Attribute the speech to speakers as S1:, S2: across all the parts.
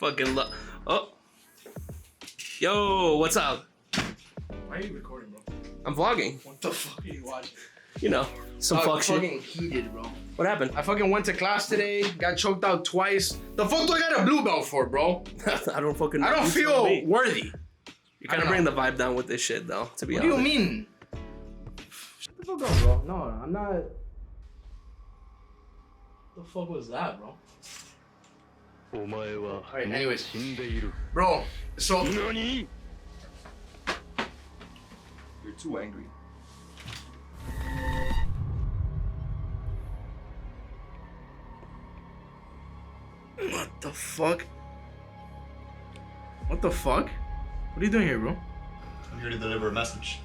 S1: fucking oh. Yo, what's up?
S2: Why are you recording, bro?
S1: I'm vlogging.
S2: What the fuck are you watching?
S1: You know, some fuck shit.
S2: Fucking heated, bro.
S1: What happened?
S2: I fucking went to class today, got choked out twice. The fuck do I got a blue belt for, bro?
S1: I don't fucking.
S2: I don't feel worthy.
S1: You kind of bring the vibe down with this shit, though. To be
S2: honest. What do you mean? Shut the fuck up, bro. No, I'm not. What the fuck was that, bro? Alright, anyways. Bro, so.
S3: You're too angry.
S2: What the fuck? What the fuck? What are you doing here, bro?
S4: I'm here to deliver a message.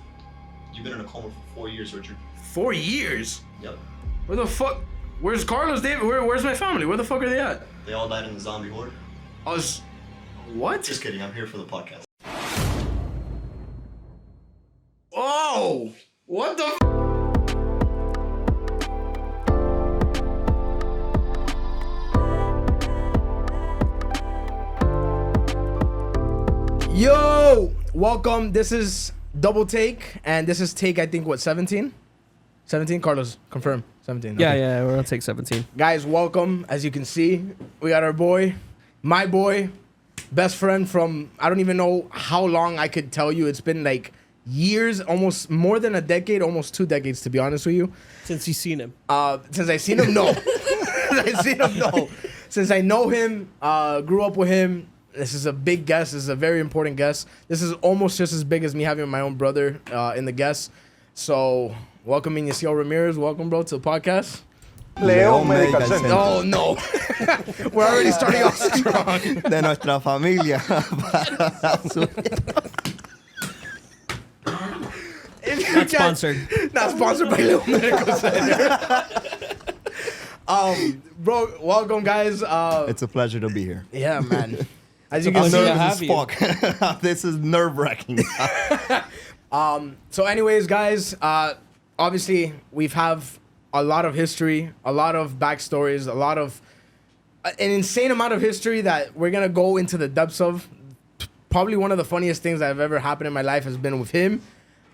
S4: You've been in a coma for 4 years, Richard.
S2: 4 years?
S4: Yep.
S2: Where the fuck? Where's Carlos, David? Where's my family? Where the fuck are they at?
S4: They all died in the zombie horde.
S2: What?
S4: Just kidding, I'm here for the podcast.
S2: Oh! What the Yo! Welcome. This is Double Take, and this is take, I think, what, 17? 17? Carlos, confirm. 17.
S1: Yeah,
S2: okay.
S1: yeah, we're gonna take 17.
S2: Guys, welcome. As you can see, we got our boy, my boy, best friend from, I don't even know how long I could tell you. It's been like years, almost more than a decade, almost 2 decades, to be honest with you.
S1: Since you've seen him.
S2: Since I seen him, no. Since I know him, grew up with him. This is a big guest. This is a very important guest. This is almost just as big as me having my own brother in the guest. So, welcoming Yasiel Ramirez. Welcome, bro, to the podcast.
S5: León Medical Center.
S2: Oh, no. We're already starting off strong.
S5: De nuestra familia.
S1: Not sponsored.
S2: Not sponsored by León Medical Center. Bro, welcome, guys.
S5: It's a pleasure to be here.
S2: Yeah, man. As you
S5: I'm
S2: can see,
S5: nervous as fuck. This is nerve-wracking.
S2: So anyways, guys, obviously we have a lot of history, a lot of backstories, an insane amount of history that we're going to go into the depths of. Probably one of the funniest things that have ever happened in my life has been with him.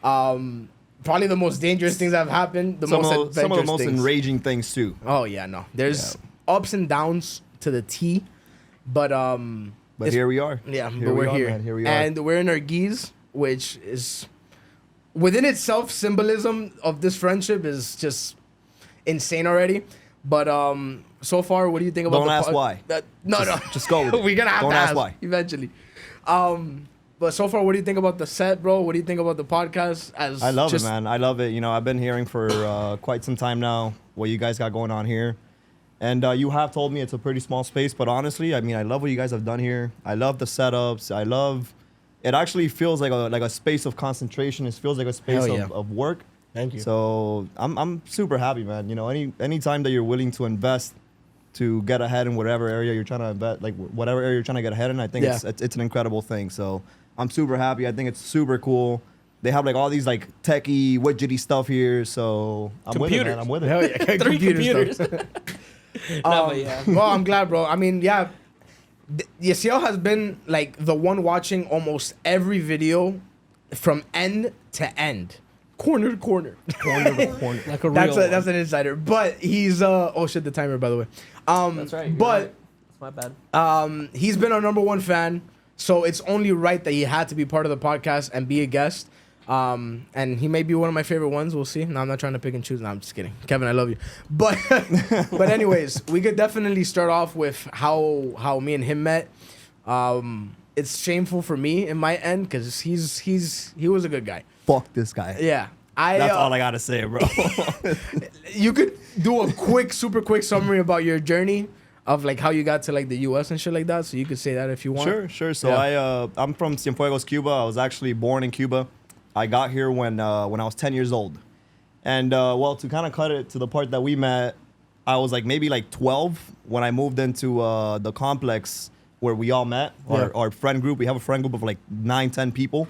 S2: Probably the most dangerous things that have happened. Some of the most
S5: enraging things too.
S2: Oh yeah, no. There's ups and downs to the T, but
S5: here we are.
S2: Yeah, but we're here.
S5: Man. Here we are.
S2: And we're in our gis, which is within itself, symbolism of this friendship is just insane already. But so far, what do you think about
S5: Don't ask why.
S2: No.
S5: Just go with it.
S2: We're gonna have
S5: Don't
S2: to
S5: ask why.
S2: Eventually. But so far, what do you think about the set, bro? What do you think about the podcast?
S5: I love it, man. I love it. You know, I've been hearing for quite some time now what you guys got going on here. And you have told me it's a pretty small space, but honestly, I mean, I love what you guys have done here. I love the setups. I love. It actually feels like a space of concentration. It feels like a space of work.
S2: Thank you.
S5: So I'm super happy, man. You know, any time that you're willing to invest to get ahead in whatever area you're trying to invest, like whatever area you're trying to get ahead in, I think it's an incredible thing. So I'm super happy. I think it's super cool. They have like all these like techie, widgety stuff here. So I'm with it, man. I'm with it.
S2: Hell yeah.
S1: 3 computers.
S2: But yeah. Well, I'm glad, bro. I mean, yeah. Yasiel has been like the one watching almost every video from end to end. Corner to corner.
S5: Corner to corner.
S1: Like a real
S2: That's an insider. But he's oh shit, the timer, by the way.
S1: That's right.
S2: But
S1: right. That's my bad.
S2: He's been our #1 fan. So it's only right that he had to be part of the podcast and be a guest. And he may be one of my favorite ones. We'll see. No, I'm not trying to pick and choose. No, I'm just kidding. Kevin, I love you. But but anyways, we could definitely start off with how me and him met. It's shameful for me in my end because he was a good guy.
S5: Fuck this guy.
S2: Yeah.
S5: That's all I gotta say, bro.
S2: You could do a super quick summary about your journey of like how you got to like the US and shit like that. So you could say that if you want.
S5: Sure. So I'm from Cienfuegos, Cuba. I was actually born in Cuba. I got here when I was 10 years old. And well, to kind of cut it to the part that we met, I was like maybe like 12 when I moved into the complex where we all met, our friend group. We have a friend group of like 9-10 people.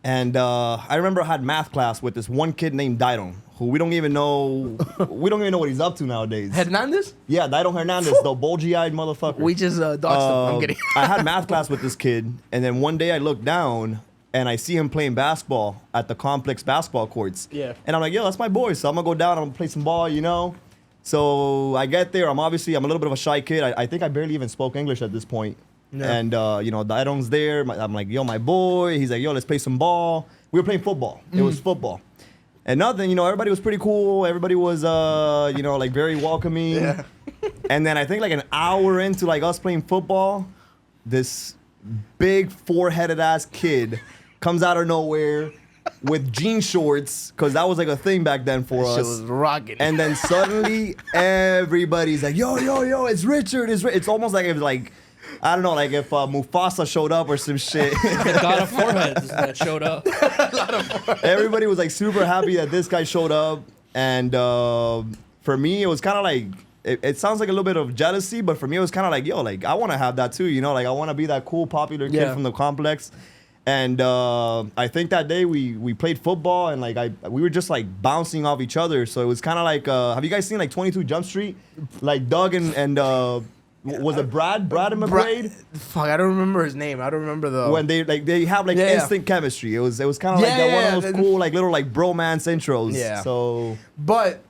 S5: And I remember I had math class with this one kid named Dairon, who we don't even know what he's up to nowadays.
S2: Hernandez?
S5: Yeah, Dairon Hernandez, the bulgy-eyed motherfucker.
S2: We just doxed him. I'm kidding.
S5: I had math class with this kid, and then one day I look down and I see him playing basketball at the complex basketball courts.
S2: Yeah.
S5: And I'm like, yo, that's my boy. So I'm gonna go down, I'm gonna play some ball, you know? So I get there, I'm a little bit of a shy kid. I think I barely even spoke English at this point. Yeah. And, Dairon's there. I'm like, yo, my boy. He's like, yo, let's play some ball. We were playing football. It was football. And nothing, everybody was pretty cool. Everybody was, very welcoming. Yeah. And then I think like an hour into like us playing football, this big four-headed ass kid comes out of nowhere with jean shorts, because that was like a thing back then for us.
S2: Shit was rocking.
S5: And then suddenly everybody's like, yo, it's Richard. It's almost like it was like, I don't know, like if Mufasa showed up or some shit.
S1: The god of foreheads that showed up.
S5: Everybody was like super happy that this guy showed up. And for me, it was kind of like, it sounds like a little bit of jealousy, but for me, it was kind of like, yo, like I want to have that too, like I want to be that cool, popular kid from the complex. And I think that day we played football, and like we were just like bouncing off each other. So it was kind of like, have you guys seen like 22 Jump Street? Like Doug and was it Brad and McQuaid?
S2: Fuck, I don't remember his name. I don't remember
S5: when they have like instant chemistry. It was kind of like that one of those cool like little like bromance intros. Yeah. So,
S2: but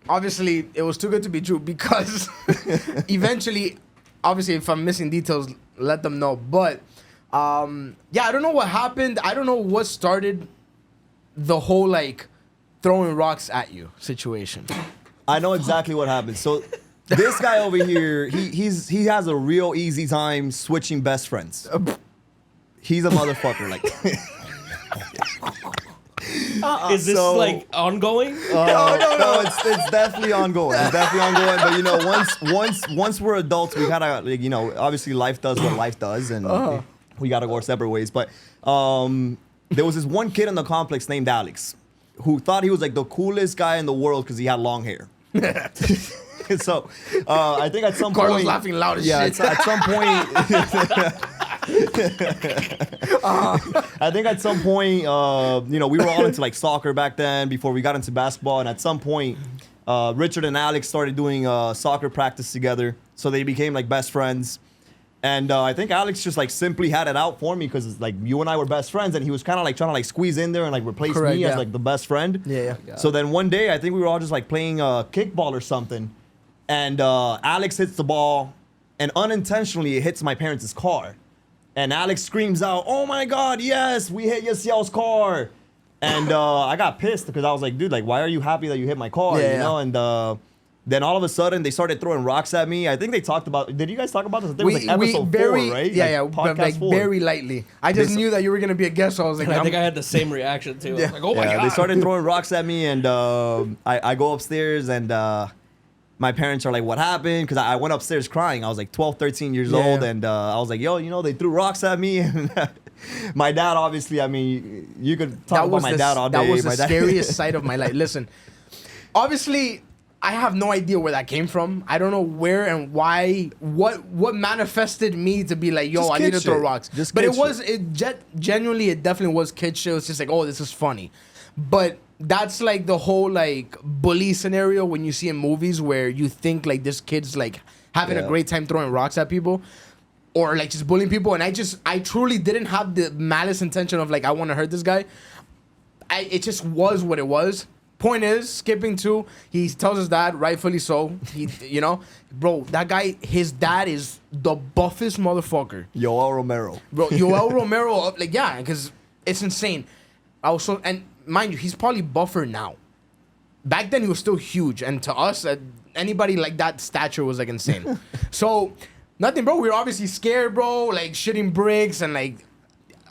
S2: obviously it was too good to be true, because eventually, obviously, if I'm missing details, let them know. But I don't know what happened. I don't know what started the whole like throwing rocks at you situation.
S5: I know exactly what happened. So. This guy over here, he has a real easy time switching best friends. He's a motherfucker. Like,
S1: is this like ongoing?
S5: No, it's definitely ongoing. It's definitely ongoing. But once we're adults, we gotta like, obviously life does what life does, and we gotta go our separate ways. But there was this one kid in the complex named Alex, who thought he was like the coolest guy in the world because he had long hair. So, I think at some point...
S2: Carlos laughing loud as shit.
S5: At some point... I think at some point, we were all into like soccer back then before we got into basketball. And at some point, Richard and Alex started doing soccer practice together. So they became like best friends. And I think Alex just like simply had it out for me because like you and I were best friends, and he was kind of like trying to like squeeze in there and like replace me as like the best friend.
S2: Yeah.
S5: So then one day, I think we were all just like playing kickball or something. And Alex hits the ball, and unintentionally it hits my parents' car. And Alex screams out, "Oh my God, yes, we hit Yasiel's car!" And I got pissed because I was like, "Dude, like, why are you happy that you hit my car?" And then all of a sudden they started throwing rocks at me. I think they talked about. Did you guys talk about this? I think it was like episode 4, right?
S2: Podcast 4. Very lightly. I just knew that you were gonna be a guest, so I was like,
S1: I think I had the same reaction too. I was like, oh my God.
S5: They started throwing rocks at me, and I go upstairs, and my parents are like, what happened? Because I went upstairs crying. I was like 12, 13 years old, and I was like, yo, they threw rocks at me. And my dad, obviously, I mean, you could talk about my dad all day.
S2: That was the scariest sight of my life. Listen, obviously, I have no idea where that came from. I don't know where and why. What manifested me to be like, yo,
S5: just
S2: I need to throw rocks. But genuinely, it definitely was kid shit. It was just like, oh, this is funny. But that's like the whole like bully scenario when you see in movies where you think like this kid's like having a great time throwing rocks at people or like just bullying people. And I truly didn't have the malice intention of like, I want to hurt this guy. It just was what it was. Point is, skipping to, he tells his dad, rightfully so. He, bro, that guy, his dad is the buffest motherfucker.
S5: Yoel Romero.
S2: Bro, Yoel Romero, like, yeah, because it's insane. And mind you, he's probably buffer now. Back then, he was still huge. And to us, anybody like that stature was like insane. So, nothing, bro. We were obviously scared, bro. Like, shitting bricks and like,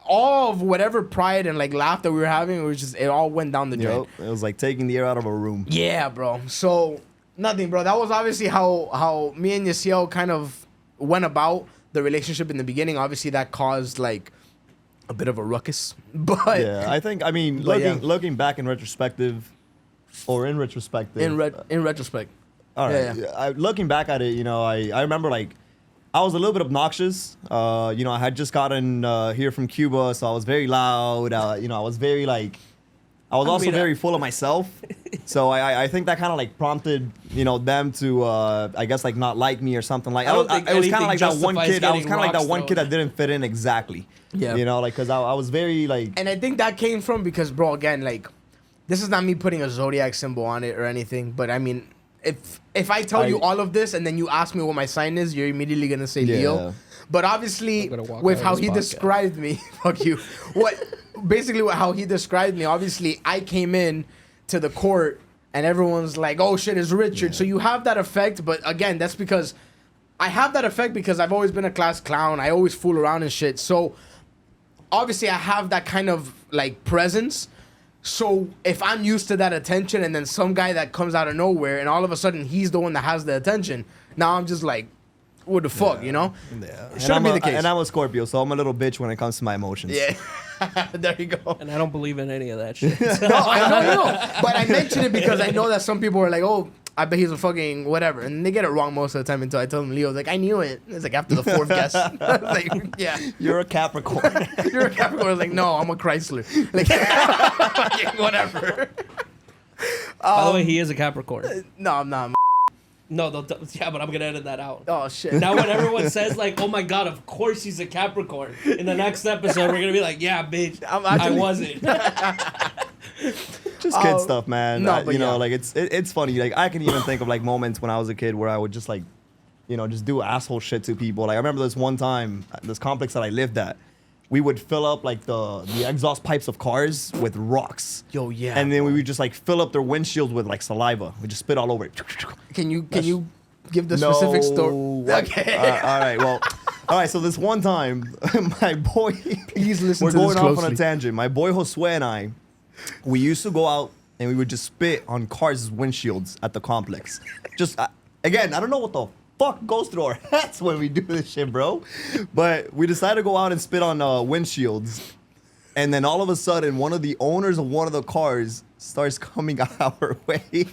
S2: all of whatever pride and like laugh that we were having, it all went down the drain.
S5: It was like taking the air out of a room.
S2: Yeah, bro. So nothing, bro. That was obviously how me and Yasiel kind of went about the relationship in the beginning. Obviously, that caused like a bit of a ruckus. But
S5: yeah, I mean, looking back in retrospective, or in retrospective,
S2: in retrospect.
S5: All right. Looking back at it, I remember like I was a little bit obnoxious. You know, I had just gotten here from Cuba, so I was very loud. You know, I was very like, I was also very full of myself. So I think that kind of like prompted, you know, them to, I guess like not like me or something like.
S1: I don't think
S5: it was kind of like that one
S1: justifies
S5: kid. I was
S1: getting
S5: kind of like that
S1: rocks
S5: one kid
S1: thrown.
S5: that didn't fit in exactly.
S2: Yeah.
S5: You know, like because I was very like.
S2: And I think that came from because, bro, again, like, this is not me putting a zodiac symbol on it or anything, but I mean, if I tell you all of this and then you ask me what my sign is, you're immediately gonna say Leo. But obviously, with how he described me, fuck you. How he described me, obviously, I came in to the court and everyone's like, oh shit, it's Richard. Yeah. So you have that effect, but again, that's because I have that effect because I've always been a class clown. I always fool around and shit. So obviously, I have that kind of like presence. So if I'm used to that attention and then some guy that comes out of nowhere and all of a sudden he's the one that has the attention, now I'm just like, what the fuck, you know?
S5: Yeah.
S2: It shouldn't be the case.
S5: And I'm a Scorpio, so I'm a little bitch when it comes to my emotions.
S2: Yeah. There you go.
S1: And I don't believe in any of that shit.
S2: No, I know. But I mention it because I know that some people are like, oh, I bet he's a fucking whatever. And they get it wrong most of the time until I tell them Leo's like, I knew it. It's like after the fourth guess. Like, yeah.
S5: You're a Capricorn.
S2: You're a Capricorn. I was like, no, I'm a Chrysler. Like, whatever.
S1: By the way, he is a Capricorn.
S2: No, I'm not.
S1: No, yeah, but I'm gonna edit that out.
S2: Oh shit.
S1: Now when everyone says like, "Oh my god, of course he's a Capricorn," in the next episode we're gonna be like, "Yeah, bitch, I wasn't."
S5: Just kid stuff, man.
S2: No, but
S5: you know, like it's funny. Like I can even think of like moments when I was a kid where I would just like, you know, just do asshole shit to people. Like I remember this one time, this complex that I lived at, we would fill up like the exhaust pipes of cars with rocks.
S2: Yo, yeah.
S5: And then we would just like fill up their windshields with like saliva. We just spit all over it.
S2: Can you give the specific story? Okay.
S5: All right. Well, all right. So this one time, my boy.
S2: Please listen
S5: We're
S2: to this
S5: going off
S2: closely.
S5: on a tangent. My boy Josue and I, we used to go out and we would just spit on cars' windshields at the complex. Just again, I don't know what the fuck goes through our heads when we do this shit, bro. But we decided to go out and spit on windshields. And then all of a sudden, one of the owners of one of the cars starts coming our way.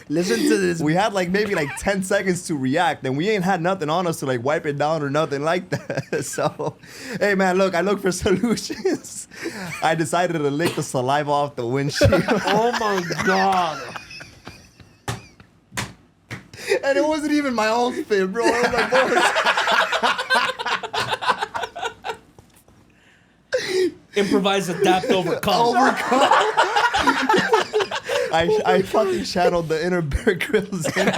S2: Listen to this.
S5: We had like maybe like 10 seconds to react, and we ain't had nothing on us to like wipe it down or nothing like that. So, hey man, look, I look for solutions. I decided to lick the saliva off the windshield.
S2: Oh my god.
S5: And it wasn't even my own spit, bro. It was my boys.
S1: Improvise, adapt, overcome.
S5: I fucking shadowed the inner Bear Grylls in me.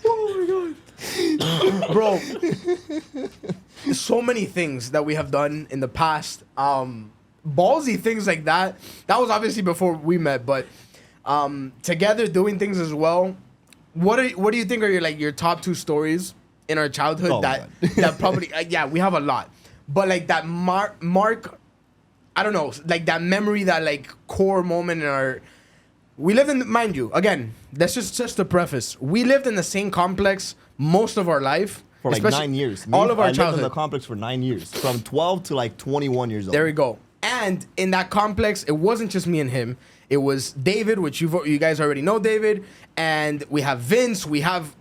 S2: Oh my god. Bro. There's so many things that we have done in the past. Ballsy things like that. That was obviously before we met, but together doing things as well. What do you think are your top 2 stories in our childhood that probably yeah, we have a lot. But like that mark I don't know, like that memory, that like core moment in our. We lived in, mind you, again, that's just a preface. We lived in the same complex most of our life.
S5: For like 9 years.
S2: All of our
S5: I lived
S2: childhood.
S5: in the complex for 9 years, from 12 to like 21 years old.
S2: There we go. And in that complex, it wasn't just me and him. It was David, which you guys already know David. And we have Vince. We have,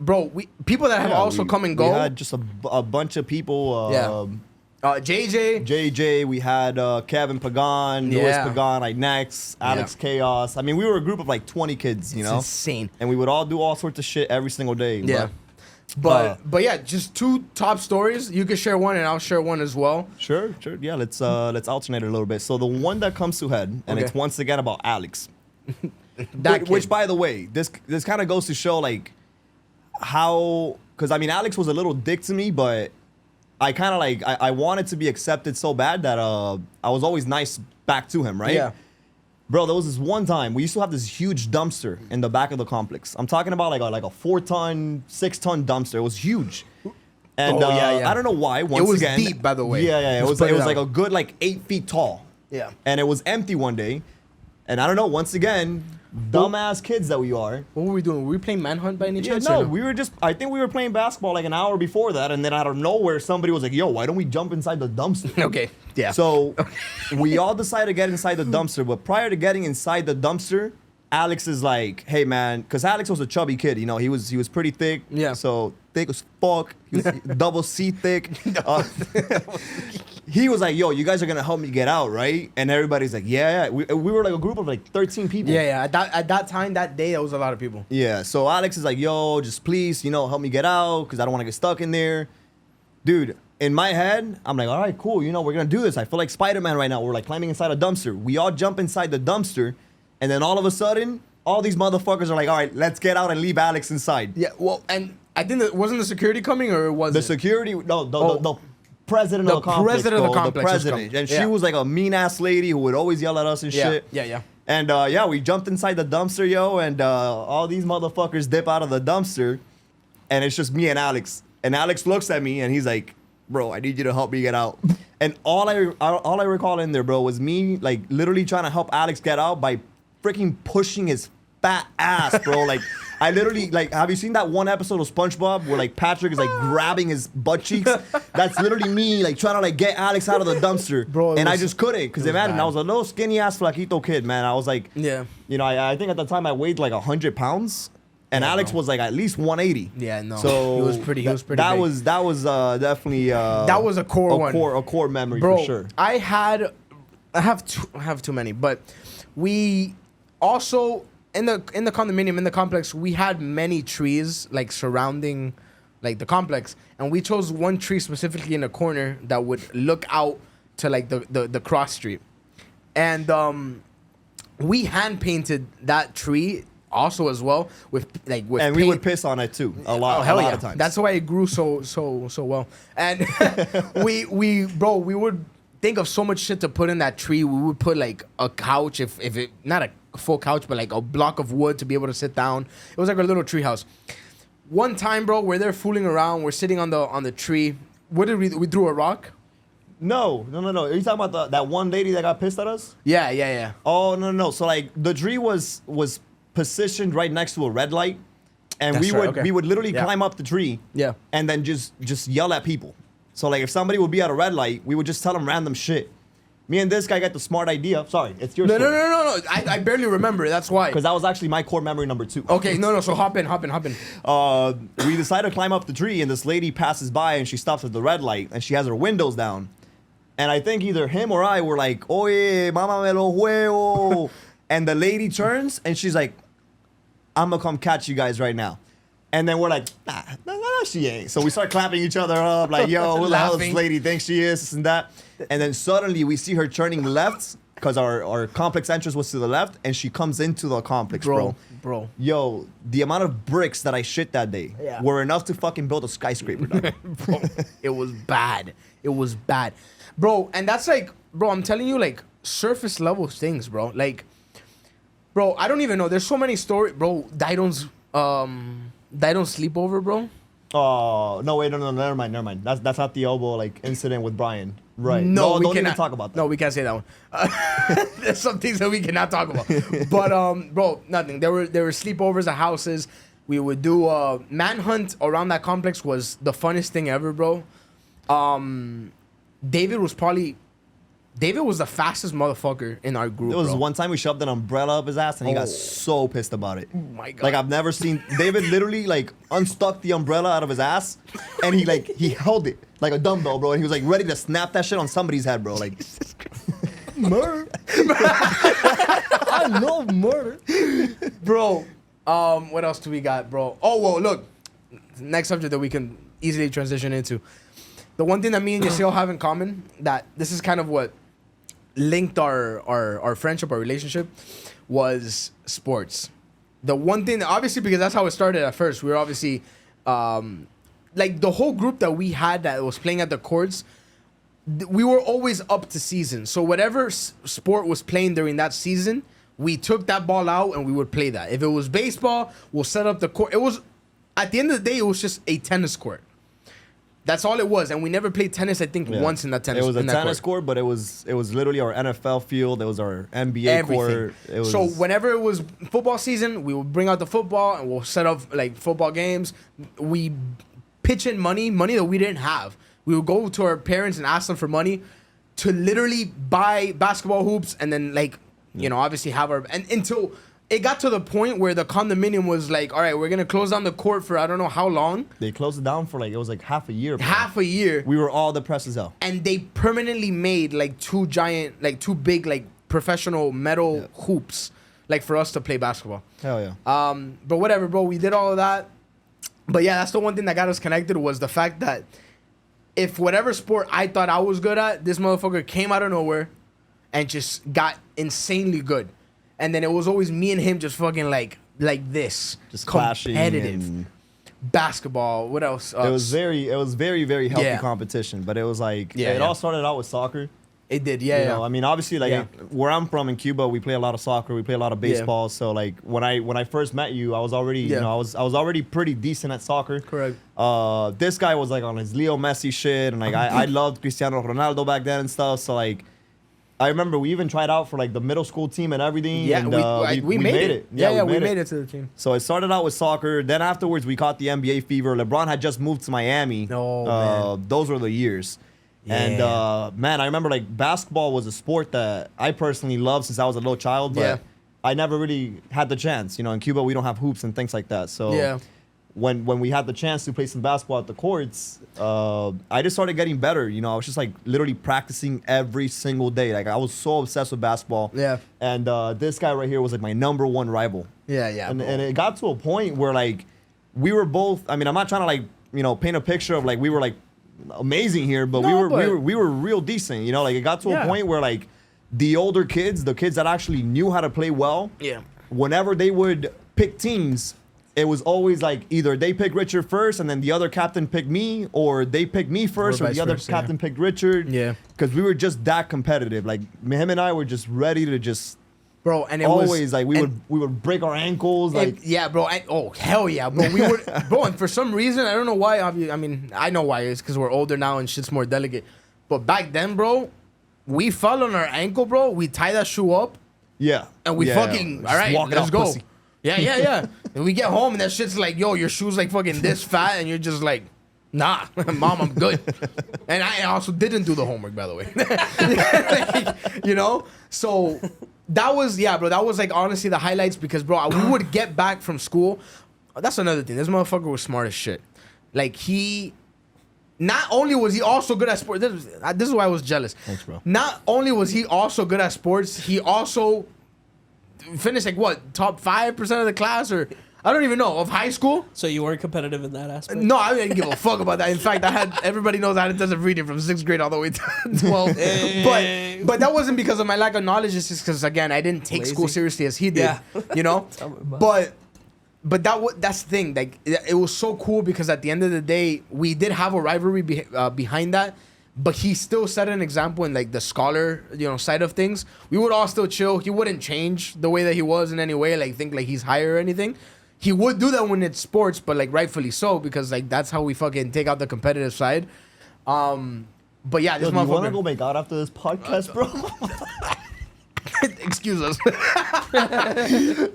S2: people that have also come and go.
S5: We had just a bunch of people.
S2: JJ.
S5: We had Kevin Pagan, Louis Pagan, like Next, Alex Chaos. I mean, we were a group of like 20 kids, you know?
S2: Insane.
S5: And we would all do all sorts of shit every single day.
S2: Yeah. But yeah, just 2 top stories. You can share one and I'll share one as well.
S5: Sure. Yeah, let's alternate it a little bit. So the one that comes to head, and it's once again about Alex. Which, by the way, this kind of goes to show like how, because I mean, Alex was a little dick to me, but I kind of like, I wanted to be accepted so bad that I was always nice back to him, right?
S2: Yeah.
S5: Bro, there was this one time, we used to have this huge dumpster in the back of the complex. I'm talking about like a 4-ton, 6-ton dumpster. It was huge. And I don't know why, once again.
S2: It was deep, by the way.
S5: Yeah. It was like a good like 8 feet tall.
S2: Yeah.
S5: And it was empty one day. And I don't know, once again, dumbass kids that we are.
S2: What were we doing? Were we playing Manhunt by any chance?
S5: No, we were just, I think we were playing basketball like an hour before that, and then out of nowhere, somebody was like, yo, why don't we jump inside the dumpster?
S2: Okay, yeah.
S5: So we all decided to get inside the dumpster, but prior to getting inside the dumpster, Alex is like, hey man, because Alex was a chubby kid, you know, he was pretty thick.
S2: Yeah.
S5: So thick as fuck. He was double C thick. He was like, yo, you guys are gonna help me get out, right? And everybody's like, yeah. We were like a group of like 13 people.
S2: Yeah. At that time, that day, there was a lot of people.
S5: Yeah. So Alex is like, yo, just please, help me get out because I don't want to get stuck in there. Dude, in my head, I'm like, all right, cool. We're gonna do this. I feel like Spider-Man right now. We're like climbing inside a dumpster. We all jump inside the dumpster, and then all of a sudden, all these motherfuckers are like, all right, let's get out and leave Alex inside.
S2: Yeah. Well, and I think that wasn't the security coming, or was
S5: the security? No, the president of the complex.
S2: President of the complex.
S5: The president. And she was like a mean ass lady who would always yell at us and shit.
S2: Yeah.
S5: And we jumped inside the dumpster, yo, and all these motherfuckers dip out of the dumpster, and it's just me and Alex. And Alex looks at me and he's like, bro, I need you to help me get out. And all I recall in there, bro, was me like literally trying to help Alex get out by freaking pushing his fat ass, bro. Like I literally like, have you seen that one episode of SpongeBob where like Patrick is like grabbing his butt cheeks? That's literally me like trying to like get Alex out of the dumpster, bro. I just couldn't because imagine I was a little skinny ass flaquito kid, man. I was like, I think at the time I weighed like 100 pounds. And Alex was like at least 180.
S2: Yeah, no.
S5: So
S2: he was pretty.
S5: That
S2: big.
S5: was definitely
S2: that was a core one.
S5: A core memory,
S2: bro,
S5: for sure.
S2: I have too many, but we also in the condominium, in the complex, we had many trees like surrounding like the complex, and we chose one tree specifically in a corner that would look out to like the cross street, and we hand painted that tree also as well with
S5: and
S2: paint.
S5: We would piss on it too a lot of times.
S2: That's why it grew so well. And we would think of so much shit to put in that tree. We would put like a couch, if it not a full couch, but like a block of wood to be able to sit down. It was like a little tree house. One time, bro, we're there fooling around. We're sitting on the tree. What did we threw a rock?
S5: No. Are you talking about that one lady that got pissed at us?
S2: Yeah.
S5: Oh no. So like the tree was positioned right next to a red light, and we would literally climb up the tree, and then just yell at people. So like if somebody would be at a red light, we would just tell them random shit. Me and this guy got the smart idea. Sorry, it's your story.
S2: No. I barely remember. That's why.
S5: Because that was actually my core memory number 2.
S2: Okay, no. So hop in.
S5: We decided to climb up the tree, and this lady passes by, and she stops at the red light, and she has her windows down. And I think either him or I were like, "Oye, mama me lo juego." And the lady turns, and she's like, I'm going to come catch you guys right now. And then we're like, no, she ain't. So we start clapping each other up, like, yo, who the hell this lady thinks she is, this and that. And then suddenly we see her turning left, because our complex entrance was to the left, and she comes into the complex, bro. Yo, the amount of bricks that I shit that day were enough to fucking build a skyscraper.
S2: Bro, it was bad. Bro, and that's like, bro, I'm telling you, like, surface level things, bro. Like, bro, I don't even know. There's so many stories, bro. Didon's sleepover, bro.
S5: Oh no! Wait, no, never mind. That's not the elbow like incident with Brian, right?
S2: No, we
S5: don't
S2: cannot
S5: even talk about that.
S2: No, we can't say that one. There's some things that we cannot talk about. But bro, nothing. There were sleepovers at houses. We would do manhunt around that complex. Was the funnest thing ever, bro. David was the fastest motherfucker in our group.
S5: There was
S2: bro.
S5: one time we shoved an umbrella up his ass and he got so pissed about it.
S2: Oh my god!
S5: Like I've never seen David literally like unstuck the umbrella out of his ass and he held it like a dumbbell, bro. And he was like ready to snap that shit on somebody's head, bro. Like murder. I love murder,
S2: bro. What else do we got, bro? Oh well, look. Next subject that we can easily transition into. The one thing that me and Yasiel have in common, that this is kind of what linked our friendship, our relationship, was sports. The one thing, obviously, because that's how it started at first. We were obviously, like the whole group that we had that was playing at the courts, we were always up to season. So whatever sport was playing during that season, we took that ball out and we would play that. If it was baseball, we'll set up the court. It was, at the end of the day, it was just a tennis court. That's all it was, and we never played tennis. I think once in that tennis.
S5: It was a tennis court, but it was literally our NFL field. It was our NBA court.
S2: So whenever it was football season, we would bring out the football and we'll set up like football games. We pitch in money that we didn't have. We would go to our parents and ask them for money to literally buy basketball hoops, and then like obviously have our and until it got to the point where the condominium was like, all right, we're gonna close down the court for I don't know how long.
S5: They closed it down for like, it was like half a year. Bro.
S2: Half a year.
S5: We were all depressed as hell.
S2: And they permanently made like two big like professional metal hoops, like for us to play basketball.
S5: Hell yeah.
S2: But whatever, bro. We did all of that. But yeah, that's the one thing that got us connected was the fact that if whatever sport I thought I was good at, this motherfucker came out of nowhere and just got insanely good. And then it was always me and him just fucking like this.
S5: Just clashing.
S2: Competitive. Basketball. What else?
S5: It was very healthy competition. But it was like, it all started out with soccer.
S2: It did,
S5: You know, I mean, obviously, like where I'm from in Cuba, we play a lot of soccer, we play a lot of baseball. So like when I first met you, I was already, you know, I was already pretty decent at soccer.
S2: Correct.
S5: This guy was like on his Leo Messi shit, and like I loved Cristiano Ronaldo back then and stuff. So like, I remember we even tried out for like the middle school team and everything.
S2: Yeah,
S5: and,
S2: we made it. Yeah, we made it to the team.
S5: So it started out with soccer. Then afterwards, we caught the NBA fever. LeBron had just moved to Miami.
S2: Man.
S5: Those were the years. Yeah. And man, I remember like basketball was a sport that I personally loved since I was a little child, but I never really had the chance. You know, in Cuba we don't have hoops and things like that. So when we had the chance to play some basketball at the courts, I just started getting better. You know, I was just like literally practicing every single day. Like I was so obsessed with basketball.
S2: Yeah.
S5: And this guy right here was like my #1 rival.
S2: Yeah.
S5: And it got to a point where like we were both. I mean, I'm not trying to like paint a picture of like we were like amazing here, but we were real decent, you know. Like it got to a point where like the older kids, the kids that actually knew how to play well, whenever they would pick teams, it was always like either they pick Richard first and then the other captain picked me, or they picked me first or the other captain picked Richard. Yeah, because we were just that competitive. Like him and I were just ready to just.
S2: Bro, and it
S5: always
S2: was,
S5: like we would break our ankles, like
S2: bro. Hell yeah, bro. We would, bro. And for some reason, I don't know why. I mean, I know why. It's because we're older now and shit's more delicate. But back then, bro, we fell on our ankle, bro. We tie that shoe up, and we fucking all right. Let's go. Pussy. Yeah. And we get home and that shit's like, yo, your shoe's like fucking this fat, and you're just like, nah, mom, I'm good. And I also didn't do the homework, by the way. Like, you know, so. That was, bro, that was like honestly the highlights because, bro, we would get back from school. That's another thing. This motherfucker was smart as shit. Like, not only was he also good at sports, this is why I was jealous.
S5: Thanks, bro.
S2: Not only was he also good at sports, he also finished like what, top 5% of the class, or I don't even know, of high school.
S1: So you weren't competitive in that aspect?
S2: No, I didn't give a fuck about that. In fact, everybody knows I had intensive reading from 6th grade all the way to 12. But that wasn't because of my lack of knowledge. It's just because, again, I didn't take school seriously as he did. You know? But that's the thing. Like, it was so cool because at the end of the day, we did have a rivalry behind that. But he still set an example in like the scholar, side of things. We would all still chill. He wouldn't change the way that he was in any way, like think like he's higher or anything. He would do that when it's sports, but like rightfully so, because like that's how we fucking take out the competitive side. But yeah, this motherfucker.
S5: You want to go make out after this podcast, bro?
S2: Excuse us.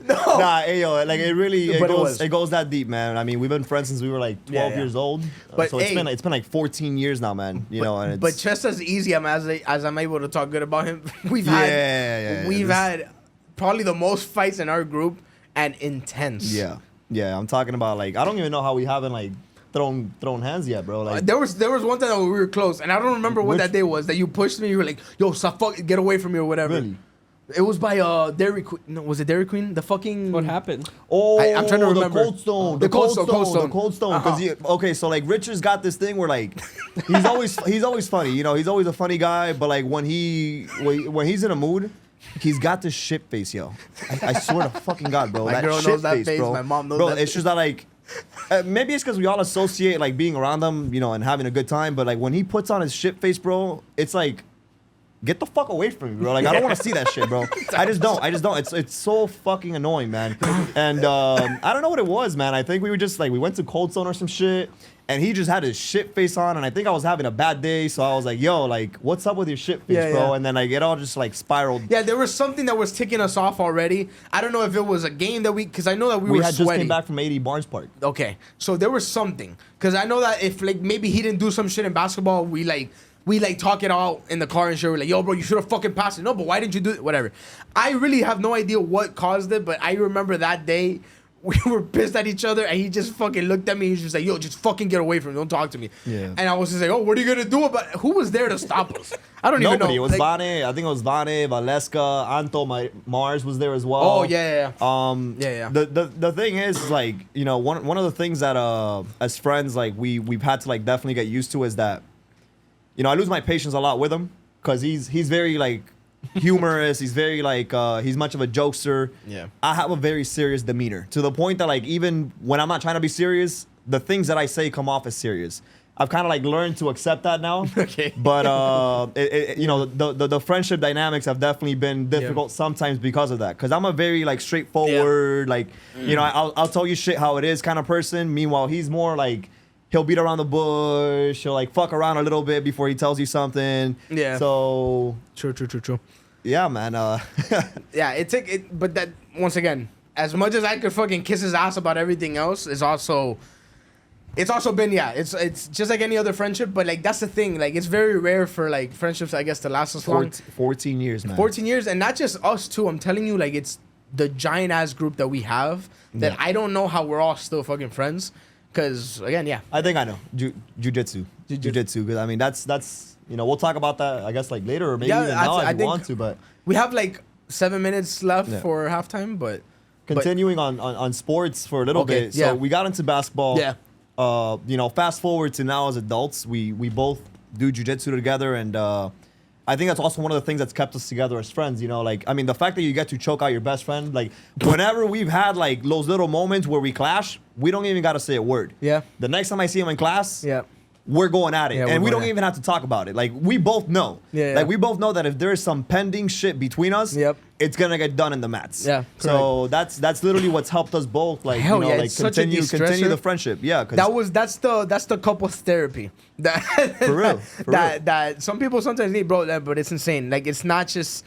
S5: No. Nah, yo, like it goes that deep, man. I mean, we've been friends since we were like 12 years old. But so it's been like 14 years now, man. You know, and
S2: but just as easy as I'm able to talk good about him, we've had probably the most fights in our group and intense.
S5: Yeah. I'm talking about like I don't even know how we haven't like thrown hands yet, bro. Like
S2: there was one time that we were close, and I don't remember what that day was that you pushed me. You were like, "Yo, stop, get away from me" or whatever.
S5: Really?
S2: It was by Dairy Queen. No, was it Dairy Queen? The fucking.
S1: What happened?
S5: Oh,
S2: I'm trying to remember.
S5: The Cold Stone.
S2: The Cold Stone.
S5: The Cold Stone. Okay, so like Richard's got this thing where like he's always funny. You know, he's always a funny guy. But like when he's in a mood, he's got this shit face, yo. I swear to fucking God, bro.
S2: My girl knows that face.
S5: Bro.
S2: My mom knows
S5: bro,
S2: that face.
S5: It's just that like. Maybe it's because we all associate like being around him, and having a good time. But like when he puts on his shit face, bro, it's like, get the fuck away from me, bro. Like I don't want to see that shit, bro. I just don't. It's so fucking annoying, man. And I don't know what it was, man. I think we were just like we went to Cold Stone or some shit, and he just had his shit face on, and I think I was having a bad day, so I was like, yo, like what's up with your shit face, bro? And then like it all just like spiraled.
S2: Yeah, there was something that was ticking us off already. I don't know if it was a game that because I know that we were
S5: had
S2: sweaty.
S5: Just came back from 80 Barnes Park.
S2: Okay, so there was something because I know that if like maybe he didn't do some shit in basketball, we like we like talk it out in the car and shit. We're like, yo, bro, you should have fucking passed it. No, but why didn't you do it? Whatever. I really have no idea what caused it, but I remember that day we were pissed at each other, and he just fucking looked at me. He's just like, yo, just fucking get away from me. Don't talk to me.
S5: Yeah.
S2: And I was just like, oh, what are you going to do about it? Who was there to stop us? I don't even know.
S5: Nobody. It was
S2: like,
S5: Vane. I think it was Vane, Valeska, Anto, Mars was there as well.
S2: Oh, yeah.
S5: The thing is, like, you know, one of the things that as friends, like, we've had to like definitely get used to is that, you know, I lose my patience a lot with him because he's very like humorous. He's very like he's much of a jokester.
S2: Yeah.
S5: I have a very serious demeanor to the point that like even when I'm not trying to be serious, the things that I say come off as serious. I've kind of like learned to accept that now.
S2: Okay.
S5: But you know, the friendship dynamics have definitely been difficult sometimes because of that. Because I'm a very like straightforward, like you know, I'll tell you shit how it is kind of person. Meanwhile, he's more like he'll beat around the bush. He'll like fuck around a little bit before he tells you something.
S2: Yeah.
S5: So
S2: True.
S5: yeah, man.
S2: Yeah, but that once again, as much as I could fucking kiss his ass about everything else, it's also been it's just like any other friendship, but like that's the thing, like it's very rare for like friendships, I guess, to last as long.
S5: 14 years, man.
S2: 14 years, and not just us too. I'm telling you, like it's the giant ass group that we have that I don't know how we're all still fucking friends. Because again,
S5: I think I know Jiu-Jitsu, because I mean that's. You know, we'll talk about that, I guess, like later or maybe even now if you want to. But
S2: we have like 7 minutes left for halftime. But
S5: continuing on sports for a little bit. So we got into basketball.
S2: Yeah.
S5: You know, fast forward to now as adults, we both do jiu-jitsu together, and I think that's also one of the things that's kept us together as friends. You know, like I mean, the fact that you get to choke out your best friend, like whenever we've had like those little moments where we clash, we don't even got to say a word.
S2: Yeah.
S5: The next time I see him in class.
S2: Yeah.
S5: We're going at it, and we don't
S2: at
S5: even have to talk about it. Like we both know, like we both know that if there is some pending shit between us, it's gonna get done in the mats.
S2: Yeah.
S5: So that's literally what's helped us both. Like
S2: hell
S5: you know,
S2: yeah,
S5: like continue the friendship. Yeah.
S2: That's the couples therapy.
S5: For real.
S2: That some people sometimes need, bro. But it's insane. Like it's not just.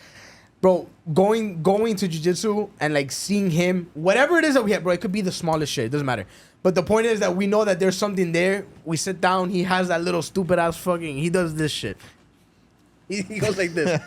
S2: Bro, going to jiu-jitsu and like seeing him, whatever it is that we have, bro, it could be the smallest shit. It doesn't matter. But the point is that we know that there's something there. We sit down. He has that little stupid ass fucking. He does this shit. He goes like this.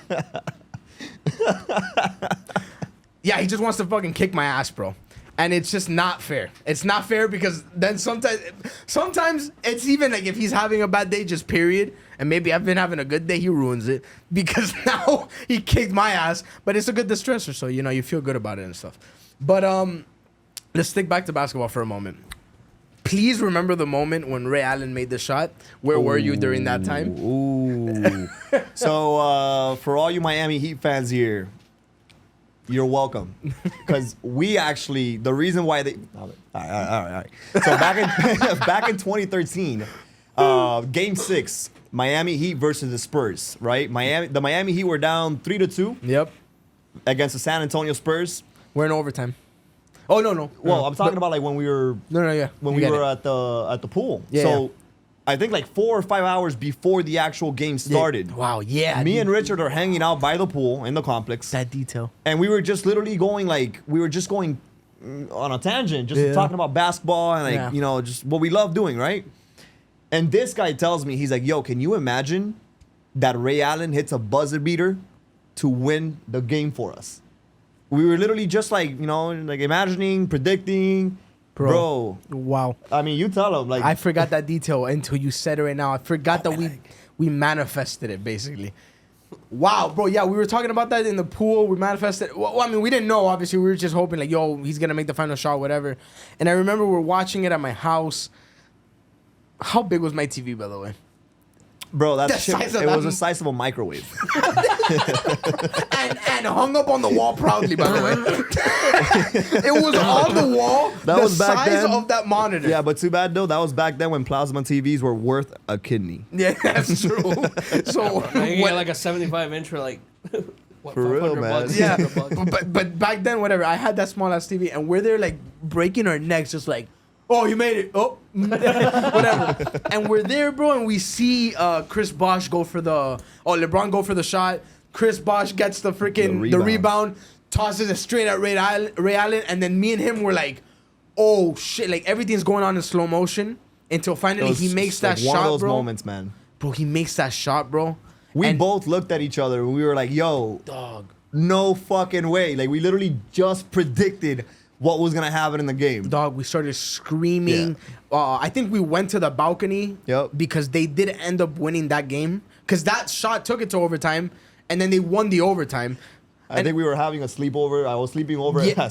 S2: Yeah, he just wants to fucking kick my ass, bro. And it's just not fair. It's not fair because then sometimes it's even like if he's having a bad day, just period. And maybe I've been having a good day, he ruins it because now he kicked my ass. But it's a good distressor, so you know you feel good about it and stuff. But let's stick back to basketball for a moment. Please remember the moment when Ray Allen made the shot. Where were you during that time?
S5: Ooh. So for all you Miami Heat fans here, you're welcome, because we actually the reason why they all right. So back in 2013, Game 6, Miami Heat versus the Spurs. Right, the Miami Heat were down 3-2.
S2: Yep.
S5: Against the San Antonio Spurs.
S2: We're in overtime. Oh no.
S5: Well, I'm talking about like when we were when we were at the pool.
S2: Yeah.
S5: So I think like 4 or 5 hours before the actual game started.
S2: Yeah. Wow, yeah.
S5: Me and Richard are hanging out by the pool in the complex.
S2: That detail.
S5: And we were just literally going on a tangent, just talking about basketball and like, you know, just what we love doing, right? And this guy tells me, he's like, yo, can you imagine that Ray Allen hits a buzzer beater to win the game for us? We were literally just like, you know, like imagining, predicting. Bro.
S2: Wow.
S5: I mean, you tell him. Like,
S2: I forgot that detail until you said it right now. I forgot that we manifested it, basically. Wow, bro. Yeah, we were talking about that in the pool. We manifested. Well, I mean, we didn't know, obviously. We were just hoping, like, yo, he's going to make the final shot, whatever. And I remember we're watching it at my house. How big was my TV, by the way?
S5: Bro, it was the size of a microwave.
S2: and hung up on the wall proudly, by the way. It was on the wall.
S5: That was back then.
S2: The size of that monitor.
S5: Yeah, but too bad though. That was back then when plasma TVs were worth a kidney.
S2: Yeah, that's true. So
S1: you get like a 75-inch for like what,
S5: for real, man.
S1: Bucks,
S2: yeah, but back then, whatever. I had that small ass TV, and we're there like breaking our necks, just like. Oh, you made it. Oh, whatever. And we're there, bro, and we see Chris Bosh LeBron go for the shot. Chris Bosh gets the rebound, tosses it straight at Ray Allen, and then me and him were like, oh, shit. Like, everything's going on in slow motion until finally he makes that shot, bro.
S5: One of those moments, man.
S2: bro, he makes that shot, bro.
S5: We both looked at each other and we were like, yo,
S2: dog,
S5: no fucking way. Like, we literally just predicted what was going to happen in the game.
S2: Dog, we started screaming.
S5: Yeah.
S2: I think we went to the balcony
S5: Yep.
S2: because they did end up winning that game. Because that shot took it to overtime, and then they won the overtime.
S5: I think we were having a sleepover. I was sleeping over.
S2: Yeah.
S5: A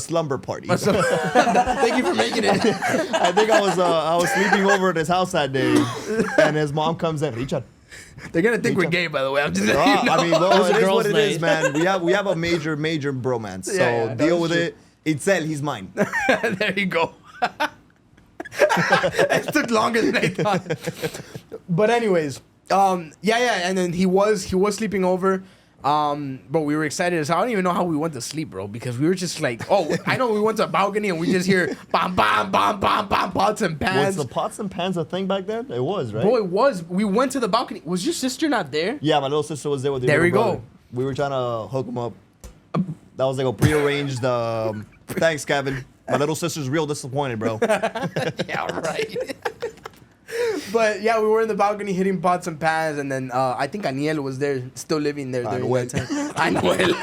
S5: slumber party.
S2: Thank you for making it.
S5: I think I was sleeping over at his house that day, and his mom comes in. Richard.
S2: They're gonna think we're gay, by the way. I'm just letting you know.
S5: I mean, well, it is
S1: girl's
S5: what it is,
S1: night.
S5: man. We have a major bromance. So
S2: Yeah,
S5: deal
S2: that's
S5: with
S2: true.
S5: it. Itzel, he's mine.
S2: There you go. It took longer than I thought. But anyways, and then he was sleeping over. But we were excited as hell. I don't even know how we went to sleep, bro, because we were just like, oh, I know we went to a balcony and we just hear bam, bam, bam, bam, bam, pots and pans.
S5: Was the pots and pans a thing back then? It was, right?
S2: Bro, it was. We went to the balcony. Was your sister not there?
S5: Yeah, my little sister was there with the
S2: There
S5: little
S2: we go.
S5: brother. We were trying to hook him up. That was like a prearranged. Thanks, Kevin. My little sister's real disappointed, bro.
S2: Yeah, right. But yeah, we were in the balcony hitting pots and pans, and then I think Aniel was there, still living there during that time. Anuel.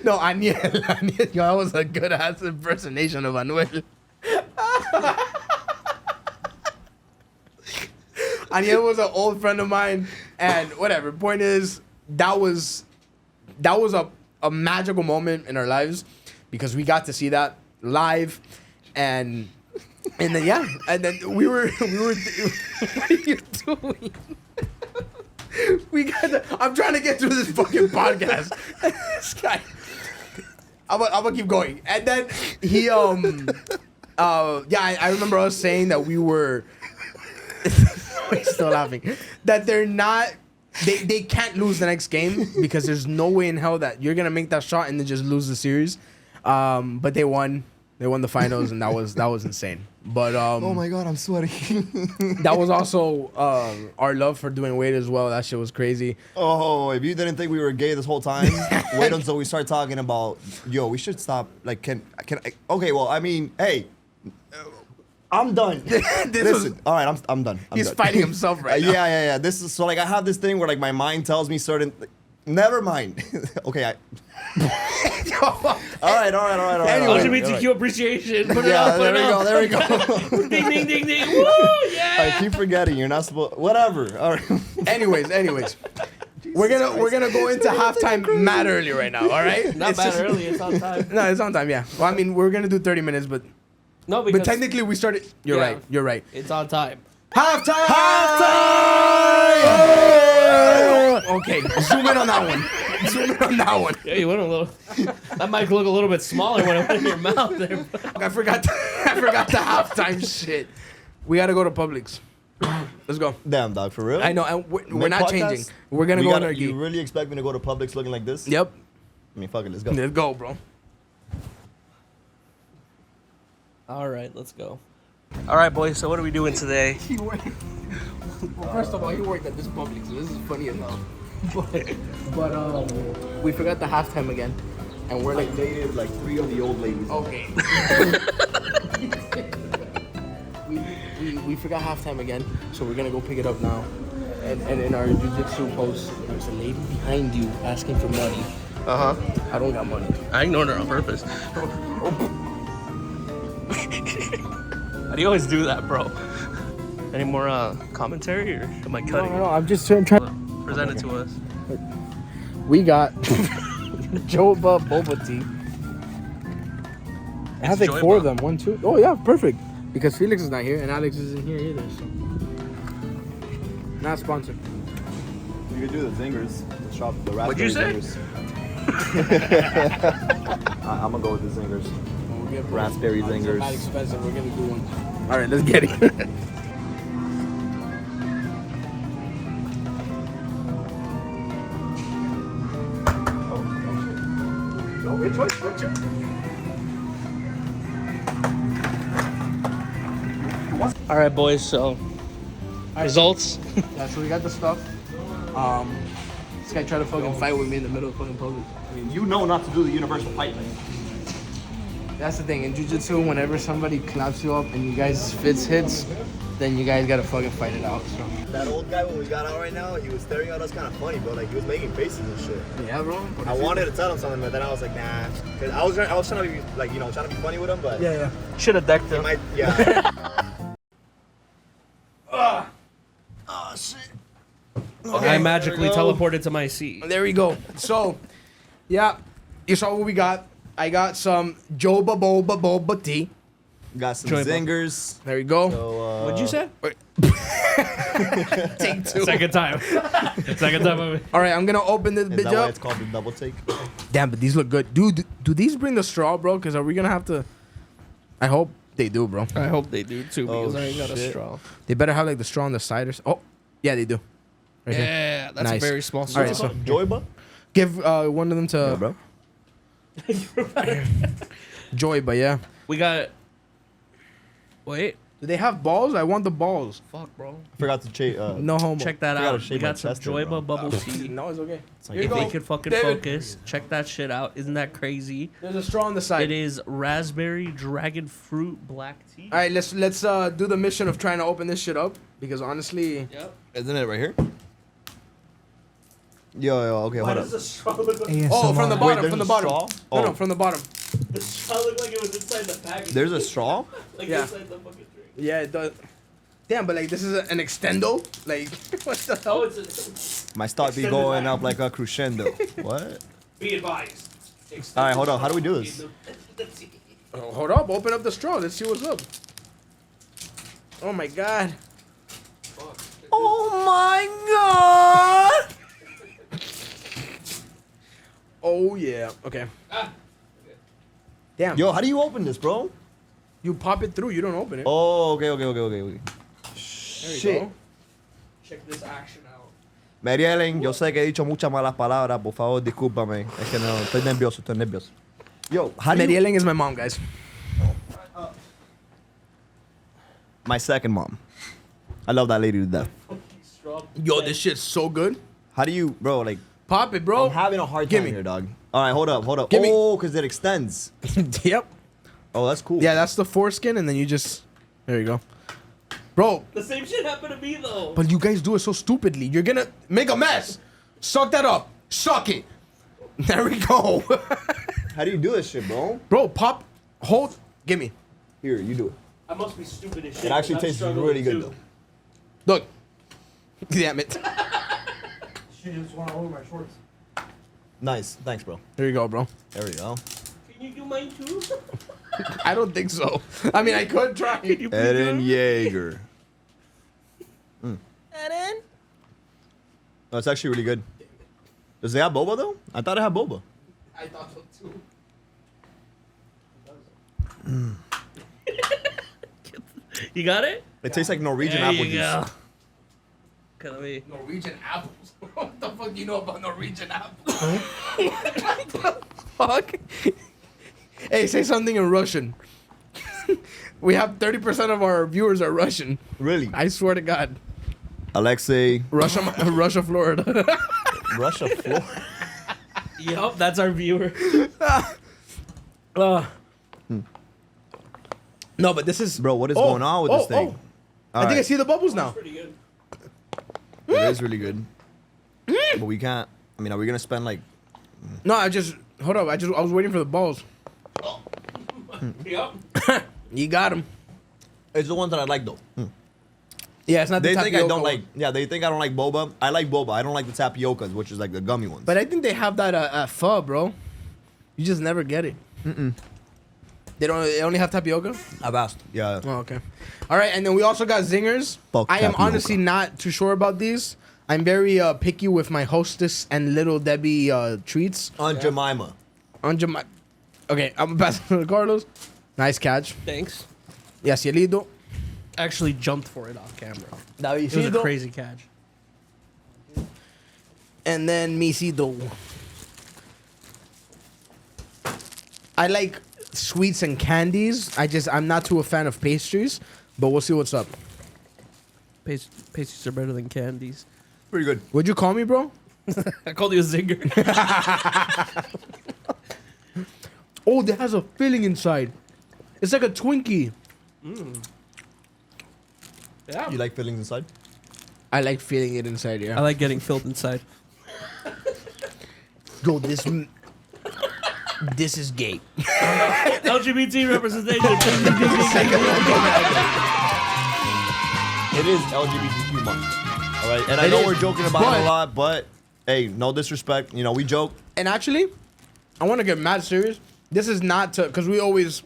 S2: No, Aniel. Yo, that was a good ass impersonation of Anuel. Aniel was an old friend of mine, and whatever. Point is, that was a magical moment in our lives because we got to see that live, and then we were what are you doing? I'm trying to get through this fucking podcast. This guy. I'm gonna keep going. And then he I remember us saying that we were he's still laughing. That they can't lose the next game because there's no way in hell that you're gonna make that shot and then just lose the series. But they won. They won the finals, and that was insane. But
S5: Oh my god, I'm sweating.
S2: that was also our love for doing weight as well. That shit was crazy.
S5: Oh, if you didn't think we were gay this whole time, wait until we start talking about, yo, we should stop. Like, okay, well, I mean, hey, I'm done. Listen, all right, I'm done.
S2: He's
S5: done.
S2: fighting himself right now.
S5: Yeah. This is so like I have this thing where like my mind tells me certain. Never mind. Okay, all right.
S2: Anyway.
S1: LGBTQ appreciation. Put it
S5: Yeah,
S1: up, put
S5: there we
S1: it
S5: go.
S1: up. Ding, ding, ding, ding. Woo, yeah.
S5: I keep forgetting. You're not supposed. Whatever. All right.
S2: Anyways, we're gonna go into halftime mad early right now. All right,
S1: Not bad early. It's on time.
S2: No, it's on time. Yeah. Well, I mean, we're gonna do 30 minutes, but
S1: No, because
S2: technically we started. You're right.
S1: it's on time.
S2: Halftime. Okay, zoom in on that one.
S1: Yeah, you went a little. That might look a little bit smaller when it went in your mouth there.
S2: I forgot the halftime shit. We gotta go to Publix. Let's go.
S5: Damn, dog, for real?
S2: I know, and we're
S5: Next
S2: not
S5: podcast?
S2: changing. We're gonna go on our
S5: You
S2: geek.
S5: really expect me to go to Publix looking like this?
S2: Yep.
S5: I mean, fuck it, let's go.
S2: Let's go, bro.
S1: All right, let's go. All right, boys. So what are we doing today?
S2: Well, first of all, he worked at this Publix, so this is funny enough. But we forgot the halftime again, and we're like,
S5: dated like 3 of the old ladies.
S2: okay. we forgot halftime again, so we're gonna go pick it up now. And in our jiu-jitsu post, there's a lady behind you asking for money.
S1: Uh huh.
S2: I don't got money.
S1: I ignored her on purpose. How do you always do that, bro? Any more commentary, or am I cutting?
S2: No, I'm just trying.
S1: Present it to us.
S2: We got Joba Boba Tea. I have like
S1: Joy
S2: 4 of
S1: Bob.
S2: them. 1, 2. Oh yeah, perfect. Because Felix is not here and Alex isn't here either. So not sponsored.
S5: You could do the zingers. The shop, the raspberry
S1: What'd you say?
S5: zingers. I'm gonna go with the zingers. Raspberry zingers.
S2: Not expensive. We're gonna do one. All right, let's get it.
S1: All right, boys. So results.
S2: Yeah, so we got the stuff. This guy tried to fucking fight with me in the middle of fucking public.
S5: I mean, you know not to do the universal pipe thing.
S2: That's the thing in jiu-jitsu. Whenever somebody claps you up and you guys fits hits, then you guys gotta fucking fight it out. So.
S5: That old guy when we got out right now, he was staring at us kind of funny, bro. Like he was making faces and shit.
S2: Yeah, bro.
S5: I wanted to tell him something, but then I was like, nah. Cause I was trying to be like, you know, trying to be funny with him, but
S2: Yeah. Should have decked him.
S5: yeah.
S2: Oh shit.
S1: I magically teleported to my seat.
S2: There we go. So, yeah, you saw what we got. I got some Joba Boba Boba tea.
S5: Got some
S1: Joy, bro.
S5: zingers.
S2: There we go.
S5: So,
S1: What'd you say?
S2: Take two.
S1: Second time. Second time.
S2: All right, I'm gonna open this
S5: Is
S2: bitch
S5: that why
S2: up.
S5: it's called the double take?
S2: Damn, but these look good. Dude, do these bring the straw, bro? Because are we gonna have to... I hope they do, bro.
S1: I hope they do too because I ain't got a
S5: shit.
S1: straw.
S2: They better have like the straw on the side or Oh, yeah, they do. Right here.
S1: Yeah, that's
S2: Nice.
S1: a very small
S2: All
S1: straw.
S2: right, so
S5: Joyba?
S2: give one of them to
S5: Yeah, bro.
S2: Joy, but yeah.
S1: We got. Wait,
S2: Do they have balls? I want the balls.
S1: fuck, bro.
S5: I forgot to check.
S2: No homo.
S1: Check that
S5: Forgot to
S1: out.
S5: shave
S1: We
S5: my
S1: got some
S5: chest hair, bro.
S1: Joyba bubble tea.
S2: No, it's okay.
S5: like-
S2: Here you
S1: If
S2: go.
S1: they could fucking
S2: David.
S1: focus, check that shit out. Isn't that crazy?
S2: There's a straw on the side.
S1: It is raspberry dragon fruit black tea.
S2: All right, let's do the mission of trying to open this shit up because honestly,
S1: Yep.
S5: Isn't it right here? Yo, okay,
S1: Why
S5: hold
S1: does
S5: up.
S1: the straw look like
S2: oh, from the bottom,
S5: there's
S2: from the
S5: a
S2: bottom.
S5: straw?
S2: No,
S5: Oh.
S2: from the bottom.
S1: the straw looked like it was inside the package?
S5: There's a straw?
S1: like
S2: Yeah.
S1: inside the fucking drink.
S2: Yeah, it does. Damn, but like this is an extendo. Like what the
S1: Oh,
S2: hell?
S1: it's a,
S5: My stock be
S1: Extended
S5: going
S1: line.
S5: up like a crescendo. What?
S1: be advised.
S5: All right, hold on. How do we do this?
S2: Oh, hold up, open up the straw. Let's see what's up. Oh my god. Oh my god. Oh yeah. Okay.
S1: Ah.
S2: Damn.
S5: Yo, how do you open this, bro?
S2: You pop it through. You don't open it.
S5: Oh, okay.
S2: There you
S5: Shit.
S2: go.
S1: Check this action out.
S5: Mary Ellen, yo sé que he dicho muchas malas palabras. Por favor, discúlpame. Es que no, estoy nervioso, Yo, how do
S2: Mary
S5: you...
S2: Ellen is my mom, guys.
S5: My second mom. I love that lady to death.
S1: Straw.
S2: Yo, this shit's so good.
S5: How do you, bro, like...
S2: Pop it, bro.
S5: I'm having a hard
S2: Give
S5: time
S2: me.
S5: here, dog. All right, hold up.
S2: Give me.
S5: Oh, because it extends.
S2: Yep.
S5: Oh, that's cool.
S2: Yeah, that's the foreskin, and then you just... There you go. Bro,
S1: The same shit happened to me though.
S2: but you guys do it so stupidly. You're gonna make a mess. Suck that up. Suck it. There we go.
S5: How do you do this shit, bro?
S2: Bro, pop, hold, gimme.
S5: Here, you do it.
S1: I must be stupid as shit.
S5: It actually
S1: I'm
S5: tastes
S1: struggling
S5: really good,
S1: too.
S5: though.
S2: Look. Damn it.
S3: She just want to hold my shorts.
S5: Nice. Thanks, bro.
S2: There you go, bro.
S5: There we go.
S1: Can you do mine too?
S2: I don't think so. I mean, I could try.
S5: Eden Yeager. Eden? Oh, it's actually really good. Does it have boba, though? I thought it had boba.
S2: I thought so too.
S1: You got it?
S5: It tastes like Norwegian
S1: There
S5: apple
S1: you
S5: juice.
S1: go. Okay, let me.
S2: Norwegian apples. What the fuck do you know about Norwegian apples? What the fuck? Hey, say something in Russian. We have 30% of our viewers are Russian.
S5: Really?
S2: I swear to God.
S5: Alexei.
S2: Russia, Florida.
S5: Russia, Florida.
S1: Yup, that's our viewer.
S2: No, but this is...
S5: Bro, what is going on with this thing?
S2: I think I see the bubbles now.
S1: Pretty good.
S5: It is really good. But we can't. I mean, are we going to spend like...
S2: No, hold up. I was waiting for the balls.
S1: Yup.
S2: You got them.
S5: It's the ones that I like, though.
S2: Yeah, it's not the
S5: They think I
S2: tapioca
S5: don't
S2: one.
S5: like... Yeah, they think I don't like boba. I like boba. I don't like the tapiocas, which is like the gummy ones.
S2: But I think they have that at pho, bro. You just never get it. They only have tapioca?
S5: I've asked. Yeah.
S2: Oh, okay. All right, and then we also got zingers.
S5: Fuck
S2: I am
S5: tapioca.
S2: honestly not too sure about these. I'm very picky with my Hostess and Little Debbie treats.
S5: Aunt Jemima.
S2: Okay, I'm passing to Carlos. Nice catch.
S1: Thanks.
S2: Yasielito.
S1: Actually jumped for it off camera. It was a
S2: Davidito.
S1: crazy catch.
S2: And then Misito. I like sweets and candies. I'm not too a fan of pastries, but we'll see what's up.
S1: Pastries are better than candies.
S5: Pretty good.
S2: What'd you call me, bro?
S1: I called you a zinger.
S2: Oh, that has a filling inside. It's like a Twinkie.
S1: Yeah.
S5: You like feelings inside?
S2: I like feeling it inside. Yeah.
S1: I like getting filled inside.
S2: Go this. This is gay.
S1: LGBT representation.
S5: It is LGBTQ month. All right, and I
S2: It
S5: know
S2: is,
S5: we're joking about it
S2: but-
S5: a lot, but hey, no disrespect. You know, we joke.
S2: And actually, I want to get mad serious. This is not to, because we always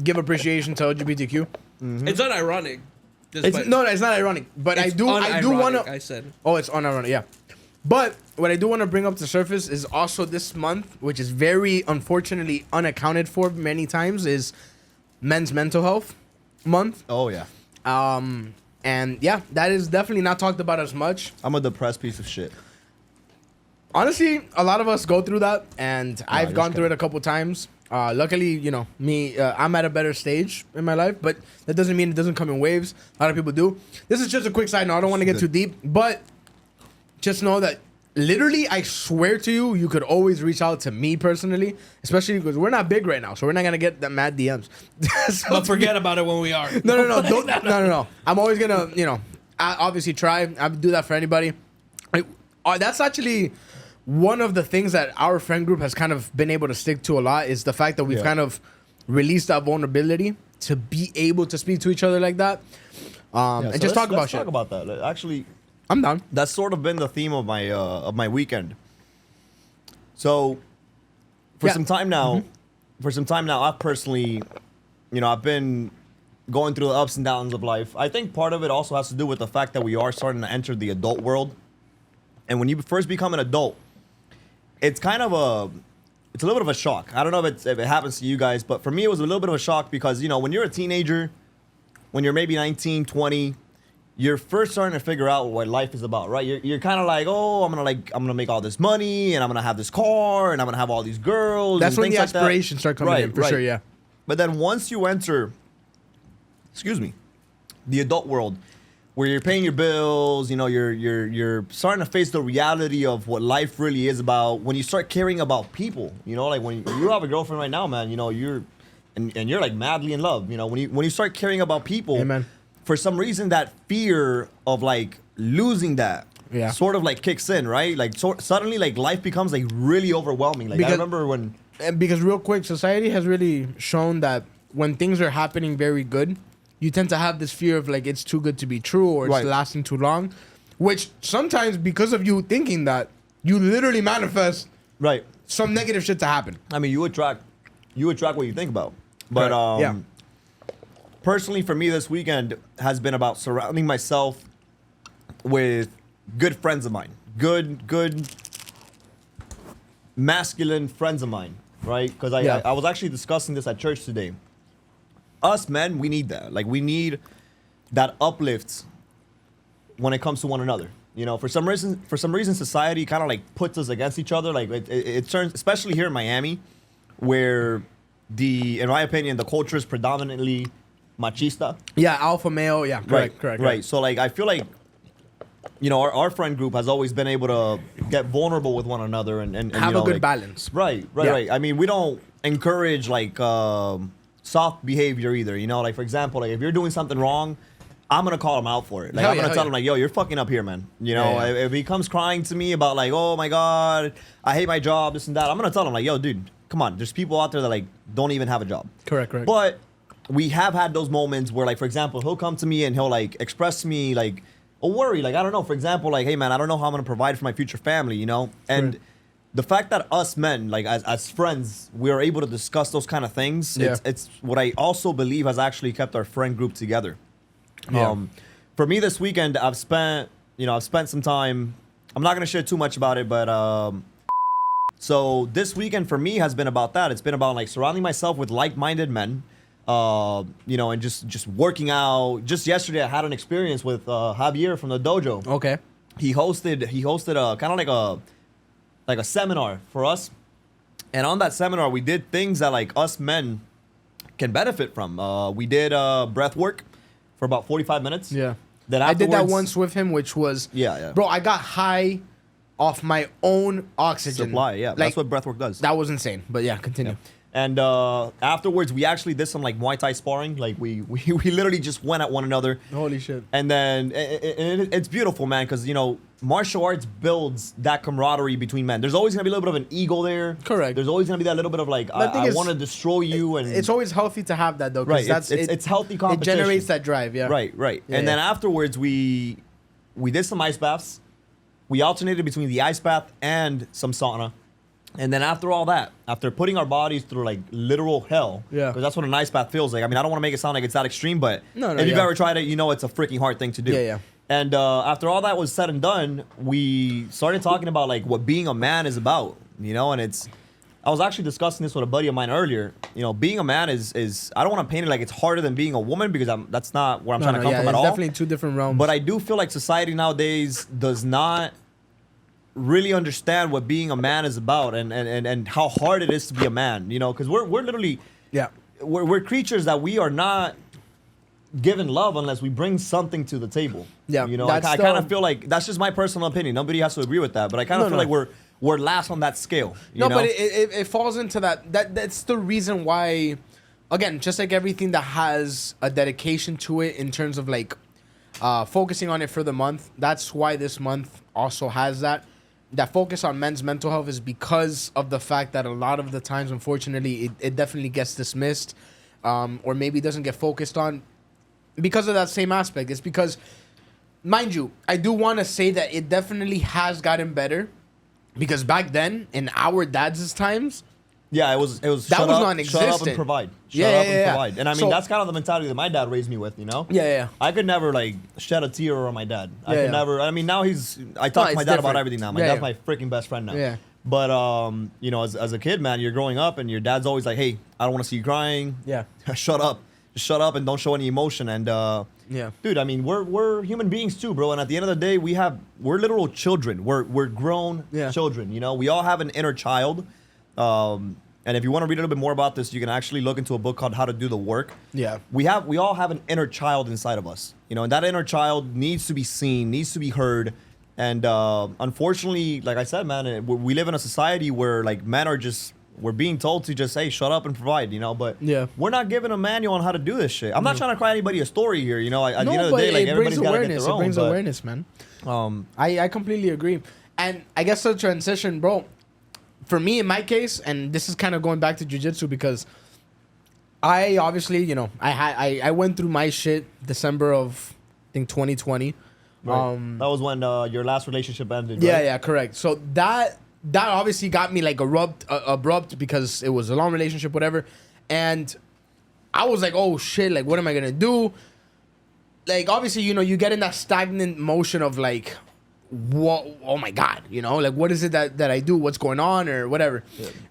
S2: give appreciation to LGBTQ.
S1: It's unironic.
S2: It's not ironic, but I do want to.
S1: I said.
S2: Oh, it's unironic, yeah. But what I do want to bring up to surface is also this month, which is very unfortunately unaccounted for many times, is Men's Mental Health Month.
S5: Oh yeah,
S2: And yeah, that is definitely not talked about as much.
S5: I'm a depressed piece of shit.
S2: Honestly, a lot of us go through that, and I've
S5: just
S2: gone through it a couple times. Luckily, you know, I'm at a better stage in my life, but that doesn't mean it doesn't come in waves. A lot of people do. This is just a quick side note. I don't want to get too deep, but just know that literally, I swear to you, you could always reach out to me personally, especially because we're not big right now, so we're not going to get that mad DMs. So
S1: But forget about it when we are.
S2: No. No. I'm always going to, you know, I obviously try. I do that for anybody. That's actually one of the things that our friend group has kind of been able to stick to a lot is the fact that we've kind of released that vulnerability to be able to speak to each other like that. And
S5: So
S2: just talk about
S5: let's
S2: shit.
S5: talk about that. Actually,
S2: I'm down.
S5: that's sort of been the theme of my weekend. So, for
S2: Yeah.
S5: some time now, I've personally, you know, I've been going through the ups and downs of life. I think part of it also has to do with the fact that we are starting to enter the adult world. And when you first become an adult, it's kind of it's a little bit of a shock. I don't know if it happens to you guys, but for me, it was a little bit of a shock because, you know, when you're a teenager, when you're maybe 19, 20, you're first starting to figure out what life is about, right? You're kind of like, oh, I'm gonna make all this money, and I'm gonna have this car, and I'm gonna have all these girls.
S2: That's
S5: and
S2: when the
S5: things like that.
S2: aspirations start coming in, for sure, yeah.
S5: But then once you enter, the adult world, where you're paying your bills, you know, you're starting to face the reality of what life really is about. When you start caring about people, you know, like when you have a girlfriend right now, man, you know, you're like madly in love. You know, when you start caring about people,
S2: Amen.
S5: For some reason that fear of like losing that sort of like kicks in, right? Like suddenly like life becomes like really overwhelming. Like I remember when
S2: because real quick, society has really shown that when things are happening very good, you tend to have this fear of like it's too good to be true or it's lasting too long, which sometimes because of you thinking that, you literally manifest some negative shit to happen.
S5: I mean, you attract what you think about. But personally, for me, this weekend has been about surrounding myself with good friends of mine, good masculine friends of mine, right? Because I was actually discussing this at church today. Us men, we need that. Like we need that uplift when it comes to one another. You know, for some reason, society kind of like puts us against each other. Like it turns, especially here in Miami, where in my opinion, the culture is predominantly machista.
S2: Yeah, alpha male. Yeah, correct.
S5: Right. So like, I feel like, you know, our friend group has always been able to get vulnerable with one another and
S2: have
S5: you know,
S2: a good
S5: like,
S2: balance.
S5: Right. I mean, we don't encourage like soft behavior either. You know, like for example, like if you're doing something wrong, I'm gonna call him out for it. Like I'm gonna tell him like, yo, you're fucking up here, man. You know, if he comes crying to me about like, oh my god, I hate my job, this and that, I'm gonna tell him like, yo, dude, come on. There's people out there that like don't even have a job.
S2: Correct.
S5: But we have had those moments where like, for example, he'll come to me and he'll like express to me like a worry. Like, I don't know, for example, like, hey man, I don't know how I'm gonna provide for my future family, you know? And the fact that us men, like as friends, we are able to discuss those kind of things, it's what I also believe has actually kept our friend group together. For me this weekend, I've spent some time, I'm not gonna share too much about it, but so this weekend for me has been about that. It's been about like surrounding myself with like-minded men, you know, and just working out. Just yesterday I had an experience with Javier from the dojo.
S2: Okay.
S5: He hosted a kind of like a seminar for us. And on that seminar we did things that like us men can benefit from. We did breath work for about 45 minutes.
S2: Yeah.
S5: Then
S2: I did that
S5: afterwards-
S2: once with him, which was
S5: Yeah.
S2: bro, I got high off my own oxygen
S5: Supply, yeah.
S2: Like,
S5: That's what breathwork does.
S2: that was insane. But yeah, continue.
S5: And afterwards, we actually did some like Muay Thai sparring. Like we literally just went at one another.
S2: Holy shit.
S5: And then it's beautiful, man, because, you know, martial arts builds that camaraderie between men. There's always going to be a little bit of an ego there.
S2: Correct.
S5: There's always going to be that little bit of like, I want to destroy you. And
S2: it's always healthy to have that, though.
S5: Right. It's healthy competition.
S2: It generates that drive, yeah.
S5: Right.
S2: Yeah,
S5: and then afterwards, we did some ice baths. We alternated between the ice bath and some sauna. And then after all that, after putting our bodies through like literal hell, because that's what an ice bath feels like. I mean, I don't want to make it sound like it's that extreme, but if you've ever tried it, you know it's a freaking hard thing to do.
S2: Yeah.
S5: And after all that was said and done, we started talking about like what being a man is about, you know. And I was actually discussing this with a buddy of mine earlier. You know, being a man is I don't want to paint it like it's harder than being a woman, because that's not where I'm trying to come from at all.
S2: It's definitely two different realms.
S5: But I do feel like society nowadays does not really understand what being a man is about, and how hard it is to be a man, you know, because we're literally we're creatures that we are not given love unless we bring something to the table. You know, I kind of feel like that's just my personal opinion. Nobody has to agree with that, but I kind of feel like we're last on that scale. You know?
S2: But it falls into that's the reason why, again, just like everything that has a dedication to it in terms of like focusing on it for the month, that's why this month also has that focus on men's mental health, is because of the fact that a lot of the times, unfortunately, it definitely gets dismissed, or maybe doesn't get focused on because of that same aspect. It's because, mind you, I do want to say that it definitely has gotten better, because back then, in our dads' times,
S5: it was
S2: non-existent.
S5: Shut up and provide. Shut up and provide. And I mean, that's kind of the mentality that my dad raised me with, you know? I could never like shed a tear on my dad. I could never. I mean, now I talk to my dad about everything now. My dad's my freaking best friend now. But you know, as a kid, man, you're growing up and your dad's always like, "Hey, I don't want to see you crying. Shut up. Just shut up and don't show any emotion." And dude, I mean, we're human beings too, bro. And at the end of the day, we're literal children. We're grown children. You know, we all have an inner child. And if you want to read a little bit more about this, you can actually look into a book called How to Do the Work. We all have an inner child inside of us, you know, and that inner child needs to be seen, needs to be heard. And unfortunately, like I said, man, we live in a society where like men are we're being told to just, hey, shut up and provide, you know, but we're not given a manual on how to do this shit. I'm not trying to cry anybody a story here, you know. At the end of the day, like, everybody's got to get their own.
S2: It brings awareness, man. I completely agree. And I guess the transition, bro, for me, in my case, and this is kind of going back to jiu-jitsu, because I obviously, you know, I went through my shit December of, I think, 2020.
S5: Right. That was when your last relationship ended, right?
S2: Yeah, correct. So that obviously got me like abrupt, because it was a long relationship, whatever. And I was like, oh shit, like what am I gonna do? Like, obviously, you know, you get in that stagnant motion of like, what? Oh my god, you know, like what is it that I do? What's going on or whatever,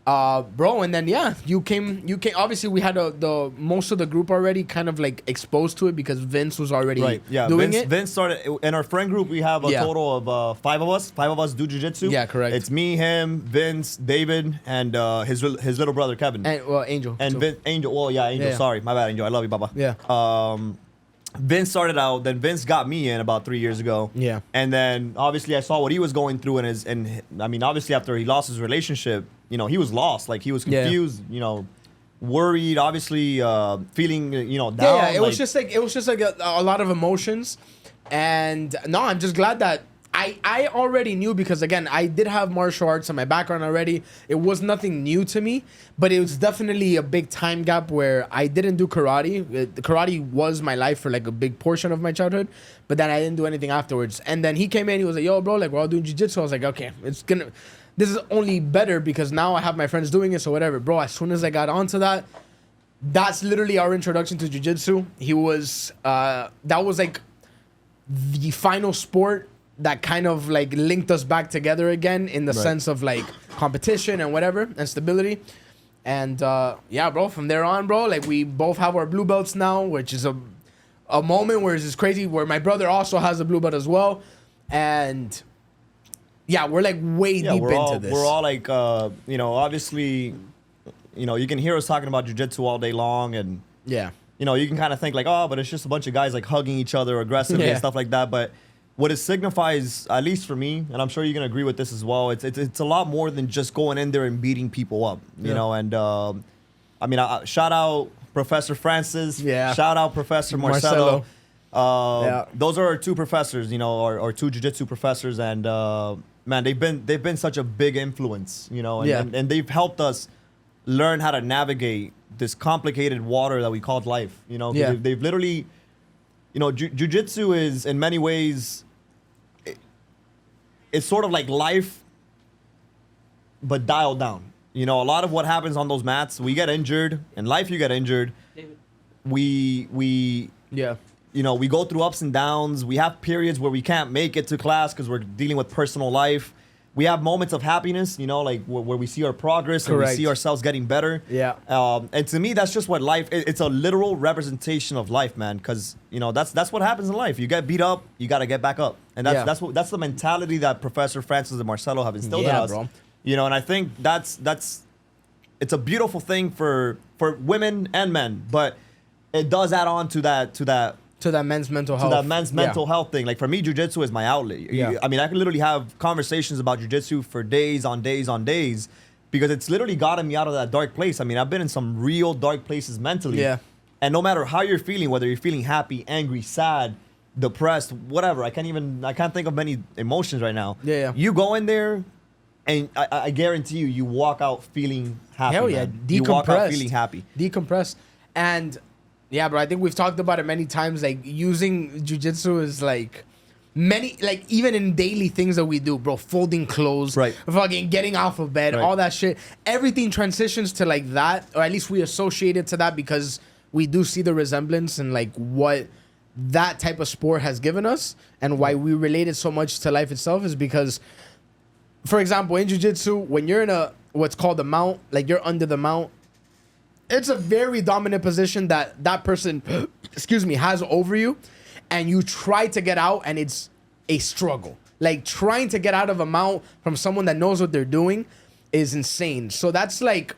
S2: bro? And then you came. Obviously, we had the most of the group already kind of like exposed to it, because Vince was already doing it. Vince
S5: started in our friend group. We have a total of 5 of us. 5 of us do jiu-jitsu.
S2: Yeah, correct.
S5: It's me, him, Vince, David, and his little brother Kevin.
S2: And Angel.
S5: And Angel. Well, yeah, Angel. Yeah. Sorry, my bad, Angel. I love you, Baba.
S2: Yeah.
S5: Vince started out, then Vince got me in about 3 years ago.
S2: Yeah.
S5: And then obviously I saw what he was going through and I mean, obviously after he lost his relationship, you know, he was lost. Like, he was confused, you know, worried, obviously feeling, you know, down.
S2: Yeah, it was just like a lot of emotions. And no, I'm just glad that I already knew, because again, I did have martial arts in my background already. It was nothing new to me, but it was definitely a big time gap where I didn't do karate. Karate was my life for like a big portion of my childhood, but then I didn't do anything afterwards. And then he came in, he was like, yo, bro, like, we're all doing jiu-jitsu. I was like, okay, this is only better, because now I have my friends doing it, so whatever. Bro, as soon as I got onto that, that's literally our introduction to jiu-jitsu. He was, that was like the final sport that kind of like linked us back together again, in the sense of like competition and whatever, and stability. And yeah, bro, from there on, bro, like we both have our blue belts now, which is a moment where it's just crazy, where my brother also has a blue belt as well. And yeah, we're like way deep into this.
S5: We're all like, you know, obviously, you know, you can hear us talking about jiu-jitsu all day long, and you know, you can kind of think like, oh, but it's just a bunch of guys like hugging each other aggressively and stuff like that. But what it signifies, at least for me, and I'm sure you can agree with this as well, it's a lot more than just going in there and beating people up, you know. And I mean, shout out Professor Francis.
S2: Yeah.
S5: Shout out Professor Marcelo.
S2: Yeah.
S5: Those are our two professors, you know, our two jiu-jitsu professors, and man, they've been such a big influence, you know, and they've helped us learn how to navigate this complicated water that we called life, you know. They've literally, you know, jiu-jitsu is in many ways, it's sort of like life, but dialed down. You know, a lot of what happens on those mats, we get injured. In life, you get injured.
S1: David.
S5: We you know, we go through ups and downs. We have periods where we can't make it to class because we're dealing with personal life. We have moments of happiness, you know, like where we see our progress and we see ourselves getting better.
S2: Yeah.
S5: And to me, that's just what life. It's a literal representation of life, man. Because you know that's what happens in life. You get beat up, you got to get back up, and that's the mentality that Professor Francis and Marcelo have instilled in us. Bro. You know, and I think that's it's a beautiful thing for women and men, but it does add on to that
S2: men's mental health.
S5: To that men's mental health thing. Like for me, jiu-jitsu is my outlet.
S2: Yeah.
S5: I mean, I can literally have conversations about jiu-jitsu for days on days on days because it's literally gotten me out of that dark place. I mean, I've been in some real dark places mentally.
S2: Yeah.
S5: And no matter how you're feeling, whether you're feeling happy, angry, sad, depressed, whatever, I can't think of many emotions right now.
S2: Yeah.
S5: You go in there and I guarantee you walk out feeling happy.
S2: Hell yeah.
S5: Man.
S2: Decompressed.
S5: You walk out feeling happy.
S2: Decompress. And yeah, bro, I think we've talked about it many times. Like using jiu-jitsu is like even in daily things that we do, bro, folding clothes, fucking getting off of bed, all that shit. Everything transitions to like that, or at least we associate it to that because we do see the resemblance and like what that type of sport has given us and why we relate it so much to life itself is because, for example, in jiu-jitsu, when you're in what's called a mount, like you're under the mount, it's a very dominant position that person, has over you, and you try to get out, and it's a struggle. Like trying to get out of a mount from someone that knows what they're doing is insane. So that's like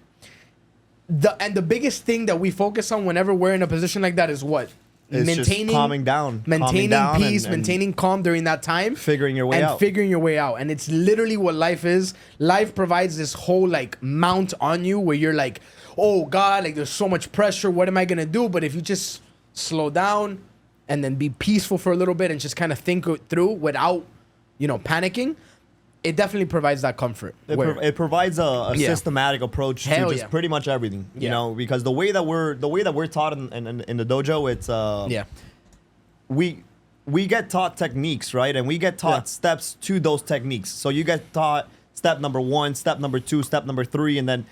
S2: the biggest thing that we focus on whenever we're in a position like that is what?
S5: It's maintaining, just calming down,
S2: peace, and maintaining calm during that time,
S5: figuring your way out.
S2: And it's literally what life is. Life provides this whole like mount on you where you're like, oh God, like there's so much pressure. What am I gonna do? But if you just slow down and then be peaceful for a little bit and just kind of think it through without, panicking, it definitely provides that comfort.
S5: It provides a systematic approach to just pretty much everything, you know, because the way that we're taught in the dojo, it's we get taught techniques, right? And we get taught steps to those techniques. So you get taught step number 1, step number 2, step number 3, and then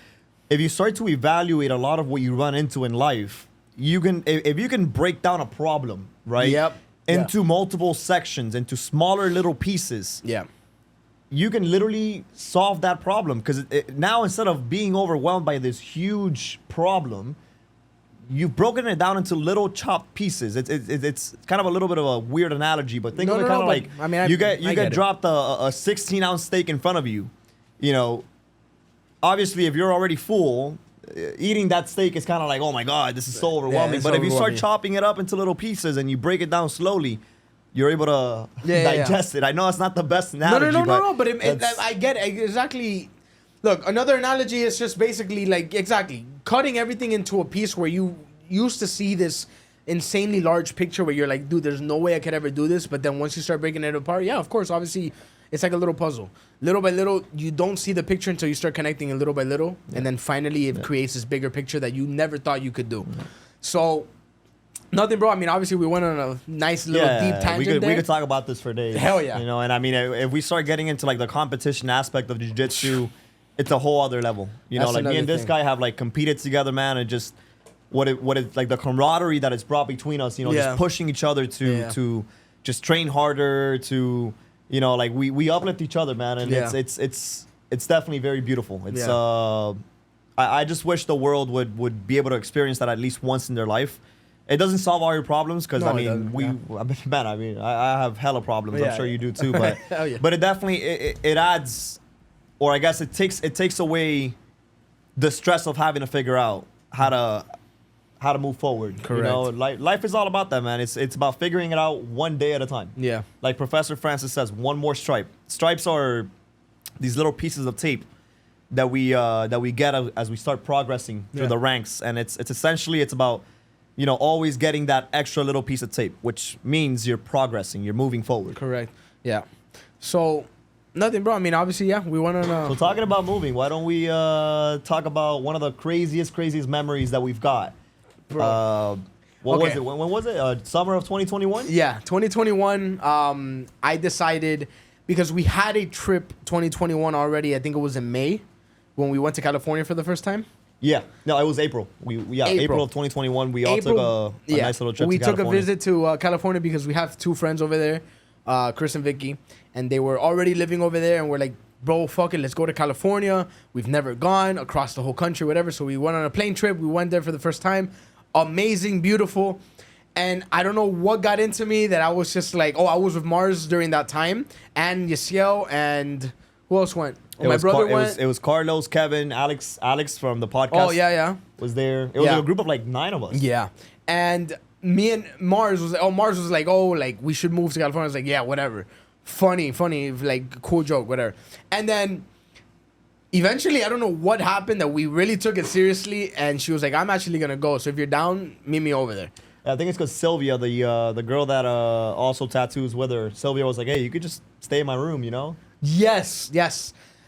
S5: if you start to evaluate a lot of what you run into in life, if you can break down a problem, right? Into multiple sections, into smaller little pieces. You can literally solve that problem because now instead of being overwhelmed by this huge problem, you've broken it down into little chopped pieces. It's kind of a little bit of a weird analogy, but think of it kind of like you get dropped a 16-ounce steak in front of you. You know, obviously, if you're already full, eating that steak is kind of like, oh my God, this is so overwhelming. But if you start chopping it up into little pieces and you break it down slowly, you're able to digest it. I know it's not the best analogy.
S2: No, but I get it. Exactly. Look, another analogy is just basically like, cutting everything into a piece where you used to see this insanely large picture where you're like, dude, there's no way I could ever do this. But then once you start breaking it apart, of course, obviously, it's like a little puzzle. Little by little, you don't see the picture until you start connecting it little by little. And then finally, it creates this bigger picture that you never thought you could do. So, nothing, bro. I mean, obviously, we went on a nice little deep tangent
S5: we could talk about this for days.
S2: Hell yeah.
S5: You know, and I mean, if we start getting into like the competition aspect of jiu-jitsu, it's a whole other level. You know, like me and this guy have like competed together, man, and just what it like the camaraderie that it's brought between us. You know, just pushing each other to just train harder. To like we uplift each other, man, and it's definitely very beautiful. It's I just wish the world would be able to experience that at least once in their life. It doesn't solve all your problems because I have hella problems. I'm sure you do too, but but it definitely it adds, or I guess it takes away the stress of having to figure out how to move forward.
S2: Correct.
S5: You know, life is all about that, man. It's about figuring it out one day at a time.
S2: Yeah.
S5: Like Professor Francis says, one more stripe. Stripes are these little pieces of tape that we get as we start progressing through the ranks, and it's essentially about, you know, always getting that extra little piece of tape, which means you're progressing, you're moving forward.
S2: Correct. Yeah. So nothing, bro. I mean, obviously, yeah, we went on.
S5: So talking about moving, why don't we talk about one of the craziest memories that we've got?
S2: Bro.
S5: What was it? When was it? Summer of 2021?
S2: Yeah, 2021. I decided, because we had a trip 2021 already. I think it was in May when we went to California for the first time.
S5: Yeah. No, it was April. April of 2021. We all took a nice little trip to California.
S2: We took a visit to California because we have 2 friends over there, Chris and Vicky, and they were already living over there, and we're like, bro, fuck it, let's go to California. We've never gone across the whole country, whatever. So we went on a plane trip. We went there for the first time. Amazing, beautiful. And I don't know what got into me that I was just like, I was with Mars during that time, and Yasiel, and who else went? My brother went.
S5: It was Carlos, Kevin, Alex from the podcast.
S2: Oh, yeah.
S5: Was there. It was a group of like 9 of us.
S2: Yeah. And me and Mars was like, we should move to California. I was like, yeah, whatever. Funny, like, cool joke, whatever. And then eventually, I don't know what happened that we really took it seriously, and she was like, I'm actually going to go. So if you're down, meet me over there.
S5: I think it's because Sylvia, the girl that also tattoos with her, Sylvia was like, hey, you could just stay in my room, you know?
S2: Yes,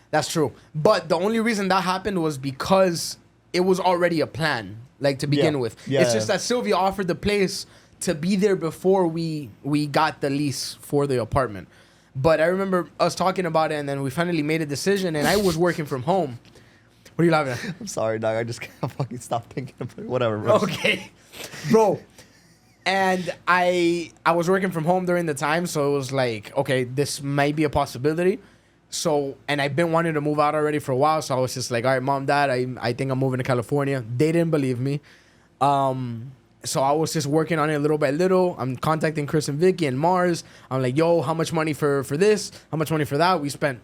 S2: that's true. But the only reason that happened was because it was already a plan, like, to begin with.
S5: Yeah,
S2: it's just that Sylvia offered the place to be there before we got the lease for the apartment. But I remember us talking about it, and then we finally made a decision, and I was working from home. What are you laughing at?
S5: I'm sorry, dog. I just can't fucking stop thinking of it. Whatever, bro.
S2: Okay. Bro. And I was working from home during the time, so it was like, okay, this might be a possibility. So, and I've been wanting to move out already for a while, so I was just like, all right, Mom, Dad, I think I'm moving to California. They didn't believe me. So I was just working on it little by little. I'm contacting Chris and Vicky and Mars. I'm like, yo, how much money for this? How much money for that? We spent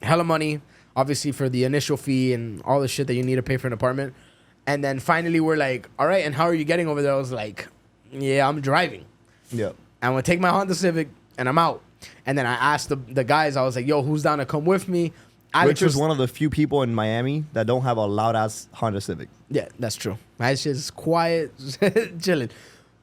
S2: hella money, obviously, for the initial fee and all the shit that you need to pay for an apartment. And then finally we're like, all right, and how are you getting over there? I was like, yeah, I'm driving.
S5: Yeah.
S2: I'm going to take my Honda Civic and I'm out. And then I asked the guys, I was like, yo, who's down to come with me?
S5: Rich is one of the few people in Miami that don't have a loud-ass Honda Civic.
S2: Yeah, that's true. My shit's quiet, chilling.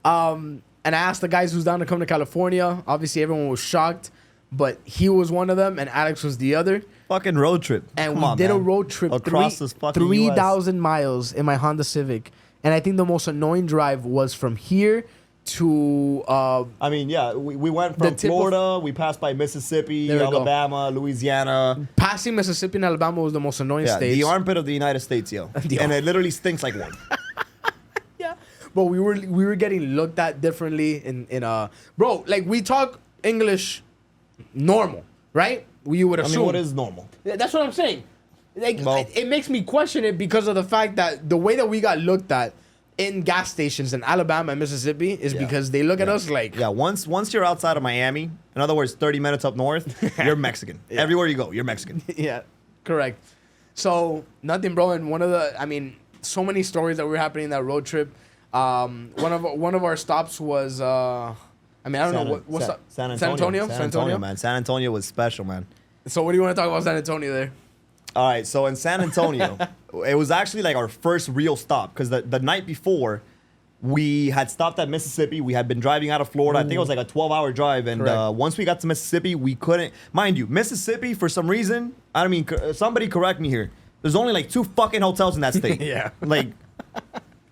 S2: And I asked the guys who's down to come to California. Obviously, everyone was shocked, but he was one of them, and Alex was the other.
S5: Fucking road trip.
S2: And we did a road trip
S5: across this fucking
S2: 3,000 miles in my Honda Civic. And I think the most annoying drive was from here to
S5: I mean, yeah, we went from Florida, we passed by Mississippi, Alabama, Louisiana.
S2: Passing Mississippi and Alabama was the most annoying state.
S5: The armpit of the United States, yo. And it literally stinks like one.
S2: Yeah. But we were getting looked at differently in bro, like, we talk English normal, right? You would assume.
S5: I mean, what is normal?
S2: That's what I'm saying. Like, it makes me question it because of the fact that the way that we got looked at in gas stations in Alabama and Mississippi is because they look at us like...
S5: Yeah, once you're outside of Miami, in other words, 30 minutes up north, you're Mexican. Everywhere you go, you're Mexican.
S2: Yeah, correct. So, nothing, bro. And so many stories that were happening in that road trip. One of our stops was... I don't know. What's up?
S5: San Antonio?
S2: San Antonio,
S5: man. San Antonio was special, man.
S2: So, what do you want to talk about San Antonio there?
S5: All right, so in San Antonio, it was actually like our first real stop because the night before, we had stopped at Mississippi. We had been driving out of Florida. I think it was like a 12-hour drive. And once we got to Mississippi, we couldn't... Mind you, Mississippi, for some reason, I mean, somebody correct me here. There's only like 2 fucking hotels in that state.
S2: Yeah.
S5: Like,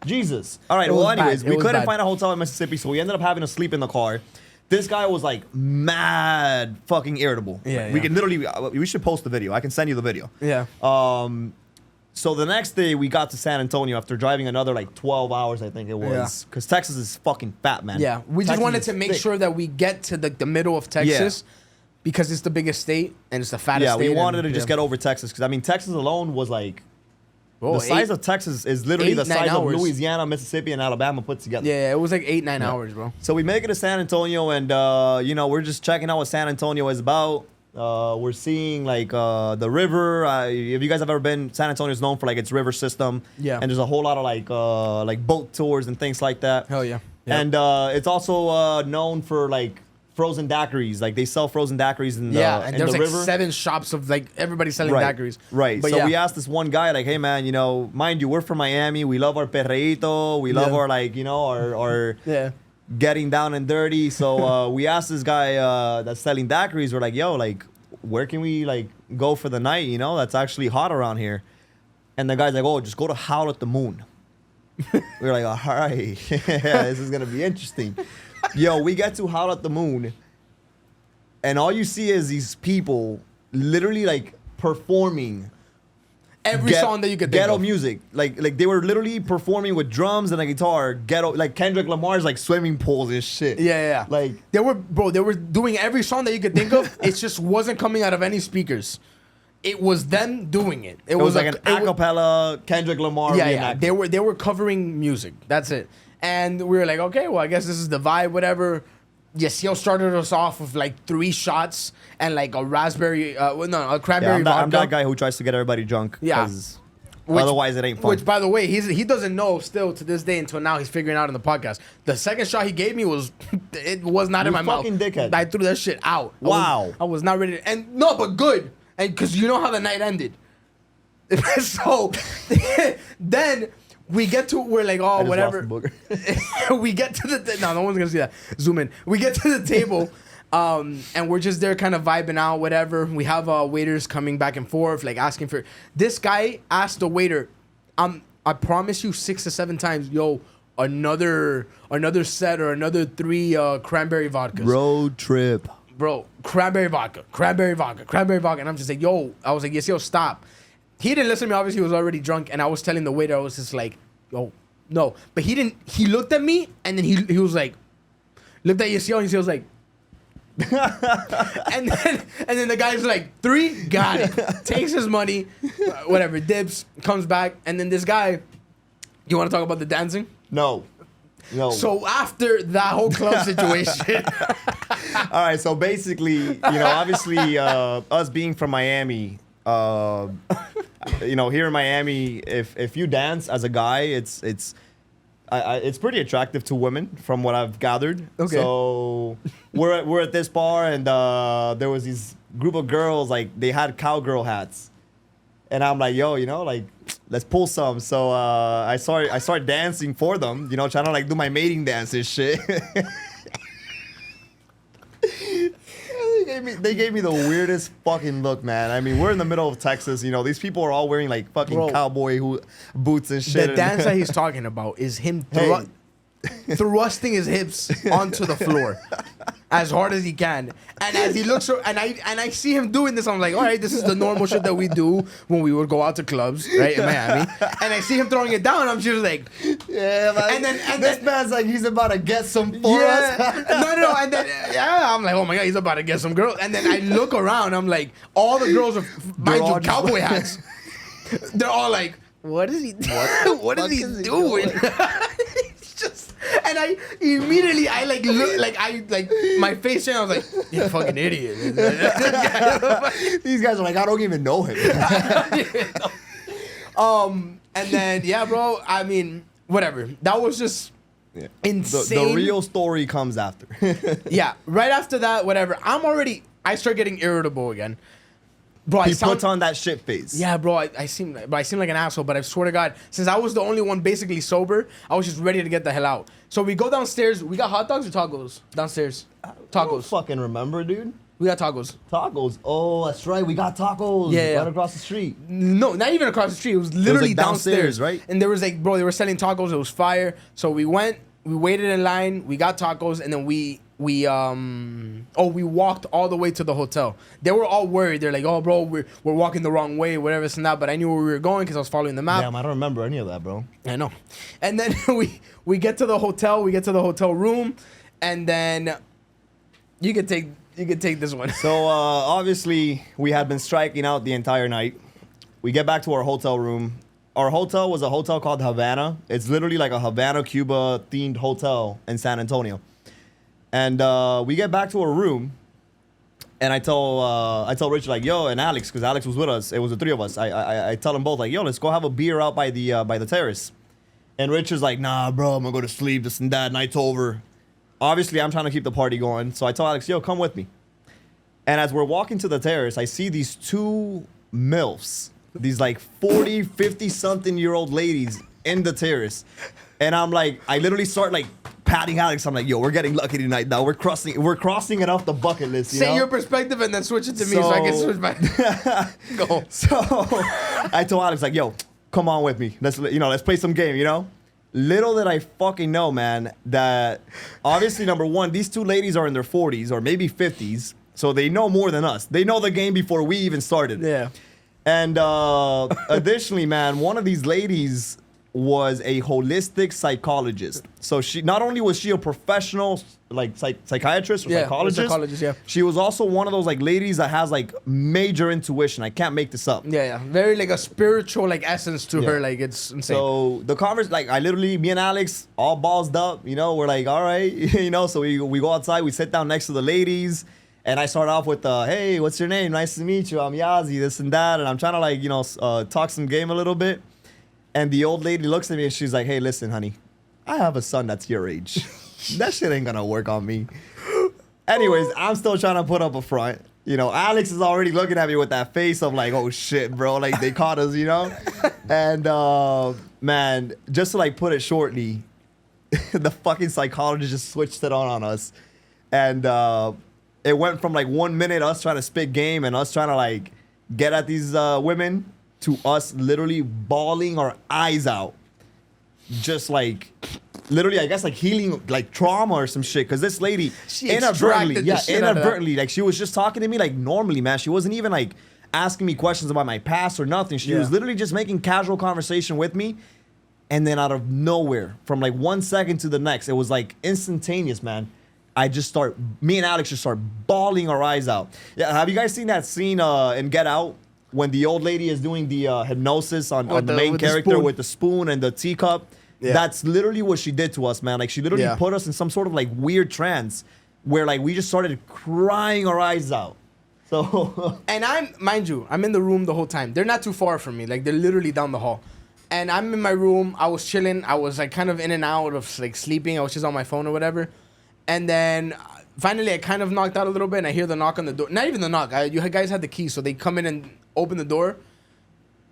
S5: Jesus. All right, well, anyways, we couldn't find a hotel in Mississippi, so we ended up having to sleep in the car. This guy was like mad fucking irritable.
S2: Yeah,
S5: we can literally, we should post the video. I can send you the video.
S2: Yeah.
S5: So the next day we got to San Antonio after driving another like 12 hours, I think it was. Because Texas is fucking fat, man.
S2: Yeah. We just wanted to make sure that we get to the middle of Texas because it's the biggest state and it's the fattest state.
S5: Yeah, we wanted to just get over Texas because, I mean, Texas alone was like... the size of Texas is literally the size of Louisiana, Mississippi, and Alabama put together.
S2: Yeah, it was like 8-9 hours, bro.
S5: So we make it to San Antonio, and we're just checking out what San Antonio is about. We're seeing like the river. If you guys have ever been, San Antonio is known for like its river system.
S2: Yeah.
S5: And there's a whole lot of like boat tours and things like that.
S2: Hell yeah.
S5: And it's also known for like frozen daiquiris. Like they sell frozen daiquiris in the
S2: and
S5: in
S2: there's
S5: the
S2: like
S5: river.
S2: 7 shops of like everybody selling daiquiris.
S5: Right.
S2: But
S5: So
S2: yeah.
S5: we asked this one guy, like, hey man, you know, mind you, we're from Miami. We love our perreíto. We love our like, you know, our getting down and dirty. So we asked this guy that's selling daiquiris. We're like, yo, like, where can we like go for the night? You know, that's actually hot around here. And the guy's like, oh, just go to Howl at the Moon. We were like, all right, this is gonna be interesting. Yo, we get to Howl at the Moon, and all you see is these people literally like performing
S2: Every song that you could think
S5: ghetto
S2: of.
S5: music. Like they were literally performing with drums and a guitar. Ghetto, like Kendrick Lamar's like swimming pools and shit.
S2: Yeah.
S5: Like
S2: they were doing every song that you could think of. It just wasn't coming out of any speakers. It was them doing it.
S5: it was like an acapella Kendrick Lamar.
S2: Yeah.
S5: reenactment.
S2: They were covering music. That's it. And we were like, okay, well, I guess this is the vibe, whatever. Yasiel started us off with like 3 shots and like a raspberry, a cranberry vodka.
S5: I'm that guy who tries to get everybody drunk.
S2: Yeah.
S5: 'Cause otherwise, it ain't fun.
S2: Which, by the way, he doesn't know still to this day until now. He's figuring out in the podcast. The second shot he gave me was it was not in my mouth.
S5: fucking dickhead.
S2: I threw that shit out.
S5: Wow.
S2: I was not ready. And no, but good. And because you know how the night ended. So then we get to we're like, oh,
S5: I just
S2: whatever.
S5: lost the booger.
S2: We get to the no one's gonna see that. Zoom in. We get to the table. And we're just there kind of vibing out, whatever. We have waiters coming back and forth, like asking for. This guy asked the waiter, I promise you 6 to 7 times, yo, another set or another 3 cranberry vodkas.
S5: Road trip.
S2: Bro, cranberry vodka. And I'm just like, yo, I was like, yes, yo, stop. He didn't listen to me. Obviously, he was already drunk. And I was telling the waiter, I was just like, yo, no. But he didn't. He looked at me and then he was like, looked at Yasiel and he was like, and then the guy's like, 3, got it. Takes his money, whatever, dips, comes back, and then this guy, you want to talk about the dancing?
S5: No.
S2: So after that whole club situation,
S5: All right, so basically, you know, obviously, us being from Miami, you know, here in Miami, if you dance as a guy, it's pretty attractive to women, from what I've gathered.
S2: Okay.
S5: So we're at this bar, and there was this group of girls, like they had cowgirl hats, and I'm like, yo, you know, like let's pull some. So I started dancing for them, you know, trying to like do my mating dance and shit. They gave me the weirdest fucking look, man. I mean, we're in the middle of Texas, you know. These people are all wearing like fucking cowboy boots and shit.
S2: the dance that he's talking about is him thrusting his hips onto the floor as hard as he can. And as he looks, and I see him doing this, I'm like, all right, this is the normal shit that we do when we would go out to clubs, right, in Miami. And I see him throwing it down, I'm just like,
S5: yeah, man. And this man's like, he's about to get some for us.
S2: No. And then, I'm like, oh my God, he's about to get some girls. And then I look around, I'm like, all the girls are, mind you, cowboy hats. They're all like, what is he doing? What is he doing? It's just, and I immediately, I like, look, like, my face changed. I was like, you fucking idiot.
S5: These guys are like, I don't even know him.
S2: And then, yeah, bro, I mean, whatever. That was just insane.
S5: The real story comes after.
S2: Yeah, right after that, whatever. I start getting irritable again. Bro,
S5: He puts on that shit face.
S2: Yeah, bro, I seem like an asshole, but I swear to God, since I was the only one basically sober, I was just ready to get the hell out. So we go downstairs. We got hot dogs or tacos downstairs?
S5: I don't
S2: Tacos.
S5: fucking remember, dude.
S2: We got tacos.
S5: Tacos. Oh, that's right. We got tacos.
S2: Yeah.
S5: Right across the street.
S2: No, not even across the street. It was literally
S5: like
S2: downstairs,
S5: right?
S2: And there was like, bro, they were selling tacos. It was fire. So we went. We waited in line. We got tacos, and then we walked all the way to the hotel. They were all worried. They're like, oh, bro, we're walking the wrong way, whatever, this and that. But I knew where we were going because I was following the map.
S5: Damn, I don't remember any of that, bro.
S2: I know. And then we get to the hotel. We get to the hotel room, and then you could take this one.
S5: So obviously we had been striking out the entire night. We get back to our hotel room. Our hotel was a hotel called Havana. It's literally like a Havana, Cuba themed hotel in San Antonio. And we get back to our room, and I tell Richard, like, yo, and Alex, because Alex was with us. It was the 3 of us. I tell them both, like, yo, let's go have a beer out by the terrace. And Richard's like, nah, bro, I'm gonna go to sleep. This and that. Night's over. obviously I'm trying to keep the party going. So I told Alex, yo, come with me. And as we're walking to the terrace, I see these two MILFs, these like 40, 50-something-year-old ladies in the terrace. And I'm like, I literally start like patting Alex. I'm like, yo, we're getting lucky tonight now. We're crossing it off the bucket list.
S2: Say your perspective and then switch it to me so I can switch back. Go.
S5: So I told Alex, like, yo, come on with me. Let's play some game, you know? Little did I fucking know, man, that obviously, number one, these two ladies are in their 40s or maybe 50s. So they know more than us. They know the game before we even started.
S2: Yeah.
S5: And additionally, man, one of these ladies was a holistic psychologist. So she not only was she a professional like psychiatrist or psychologist, she was also one of those like ladies that has like major intuition. I can't make this up.
S2: Yeah. Very like a spiritual like essence to her. Like it's insane.
S5: So the conversation, like I literally, me and Alex, all ballsed up, you know, we're like, all right, you know, so we go outside, we sit down next to the ladies. And I start off with, hey, what's your name? Nice to meet you. I'm Yazi, this and that. And I'm trying to like, you know, talk some game a little bit. And the old lady looks at me and she's like, hey, listen, honey, I have a son that's your age. That shit ain't gonna work on me. Anyways, I'm still trying to put up a front. You know, Alex is already looking at me with that face of like, oh shit, bro, like they caught us, you know? And man, just to like put it shortly, the fucking psychologist just switched it on us. And it went from like 1 minute us trying to spit game and us trying to like get at these women to us literally bawling our eyes out. Just like, literally, I guess like healing like trauma or some shit. Cause this lady inadvertently, like she was just talking to me like normally, man. She wasn't even like asking me questions about my past or nothing. She was literally just making casual conversation with me. And then out of nowhere, from like 1 second to the next, it was like instantaneous, man. Me and Alex just start bawling our eyes out. Yeah, have you guys seen that scene in Get Out when the old lady is doing the hypnosis on the main character with the spoon and the teacup? Yeah. That's literally what she did to us, man. Like she literally put us in some sort of like weird trance where like we just started crying our eyes out. So
S2: and mind you, I'm in the room the whole time. They're not too far from me. Like they're literally down the hall. And I'm in my room. I was chilling. I was like kind of in and out of like sleeping. I was just on my phone or whatever. And then finally I kind of knocked out a little bit and I hear the knock on the door. Not even the knock. You guys had the key, so they come in and open the door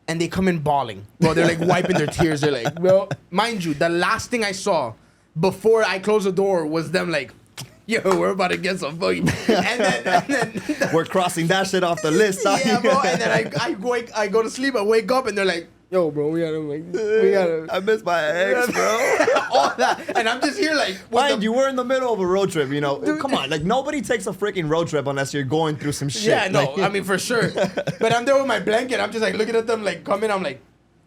S2: and they come in bawling. Bro, they're like wiping their tears. They're like, well, mind you, the last thing I saw before I closed the door was them like, yo, we're about to get some fucking... and then
S5: we're crossing that shit off the list.
S2: Yeah, bro. And then I go to sleep, I wake up and they're like, yo, bro, we gotta...
S5: I miss my ex, bro.
S2: All that. And I'm just here like...
S5: Mind you, we're in the middle of a road trip, you know. Dude. Come on, like nobody takes a freaking road trip unless you're going through some shit.
S2: Yeah, no,
S5: like,
S2: I mean, for sure. But I'm there with my blanket. I'm just like looking at them like coming. I'm like,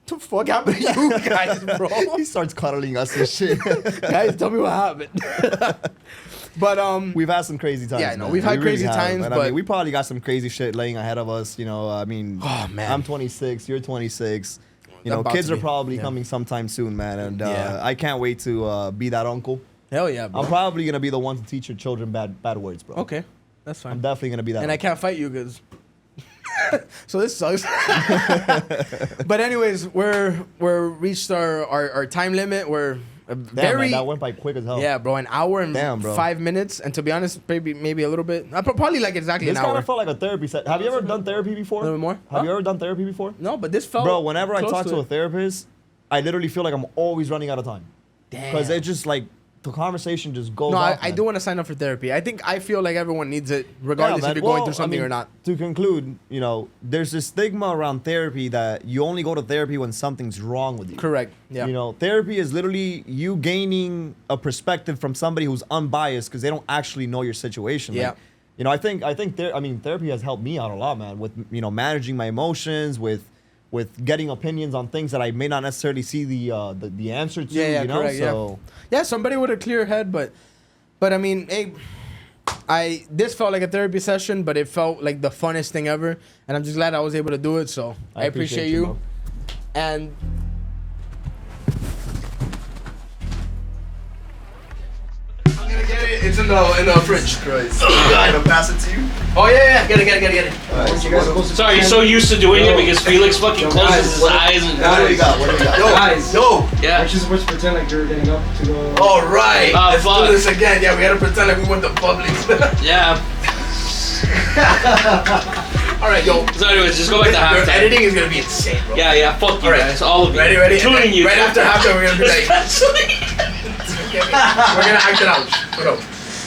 S2: what the fuck happened to you guys, bro?
S5: He starts cuddling us and shit.
S2: Guys, tell me what happened. But
S5: we've had some crazy times.
S2: Yeah, no, we've had crazy times, but
S5: I mean, we probably got some crazy shit laying ahead of us. You know, I mean,
S2: oh man,
S5: I'm 26, you're 26. You know, kids are probably coming sometime soon, man, and I can't wait to be that uncle.
S2: Hell yeah, bro.
S5: I'm probably gonna be the one to teach your children bad words, bro.
S2: Okay, that's fine.
S5: I'm definitely gonna be that.
S2: And I can't fight you because. So this sucks. But anyways, we're reached our time limit. We're
S5: man, that went by quick as hell.
S2: Yeah, bro, an hour and 5 minutes. And to be honest, maybe a little bit. Probably like exactly an hour.
S5: This kind of felt like a therapy set. Have you ever done therapy before?
S2: A little bit more.
S5: Have you ever done therapy before?
S2: No, but this felt.
S5: Bro, whenever I talk to a therapist, I literally feel like I'm always running out of time.
S2: Damn.
S5: Because it just like the conversation just goes.
S2: No,
S5: off,
S2: I do want to sign up for therapy. I feel like everyone needs it, regardless if you're going through something or not.
S5: To conclude, you know, there's this stigma around therapy that you only go to therapy when something's wrong with you.
S2: Correct. Yeah.
S5: You know, therapy is literally you gaining a perspective from somebody who's unbiased because they don't actually know your situation.
S2: Yeah.
S5: Like, you know, I think therapy has helped me out a lot, man, with, you know, managing my emotions, with getting opinions on things that I may not necessarily see the answer to.
S2: Yeah,
S5: you know?
S2: correct,
S5: so
S2: yeah, somebody with a clear head, but I mean, hey, this felt like a therapy session, but it felt like the funnest thing ever, and I'm just glad I was able to do it. So I appreciate you.
S5: Bro.
S2: And I'm gonna get it. It's in the fridge.
S4: Christ. I'm gonna pass it to you.
S2: Oh yeah, get it.
S1: Sorry, you're so used to doing it because Felix fucking closes his eyes and.
S5: What do we got?
S3: Yo,
S1: Yeah.
S3: Let's just pretend like you're getting up to go.
S2: All right, let's
S1: fuck.
S2: do this again. Yeah, we gotta pretend like we went to Publix.
S1: Yeah.
S2: All right, yo.
S1: So anyways, just go back to
S2: Your
S1: halftime.
S2: editing is gonna be insane, bro.
S1: Yeah, fuck you
S2: All right.
S1: guys, all of you.
S2: Ready?
S1: Including you.
S2: Right after halftime, we're gonna be like, we're gonna act it out. Put up.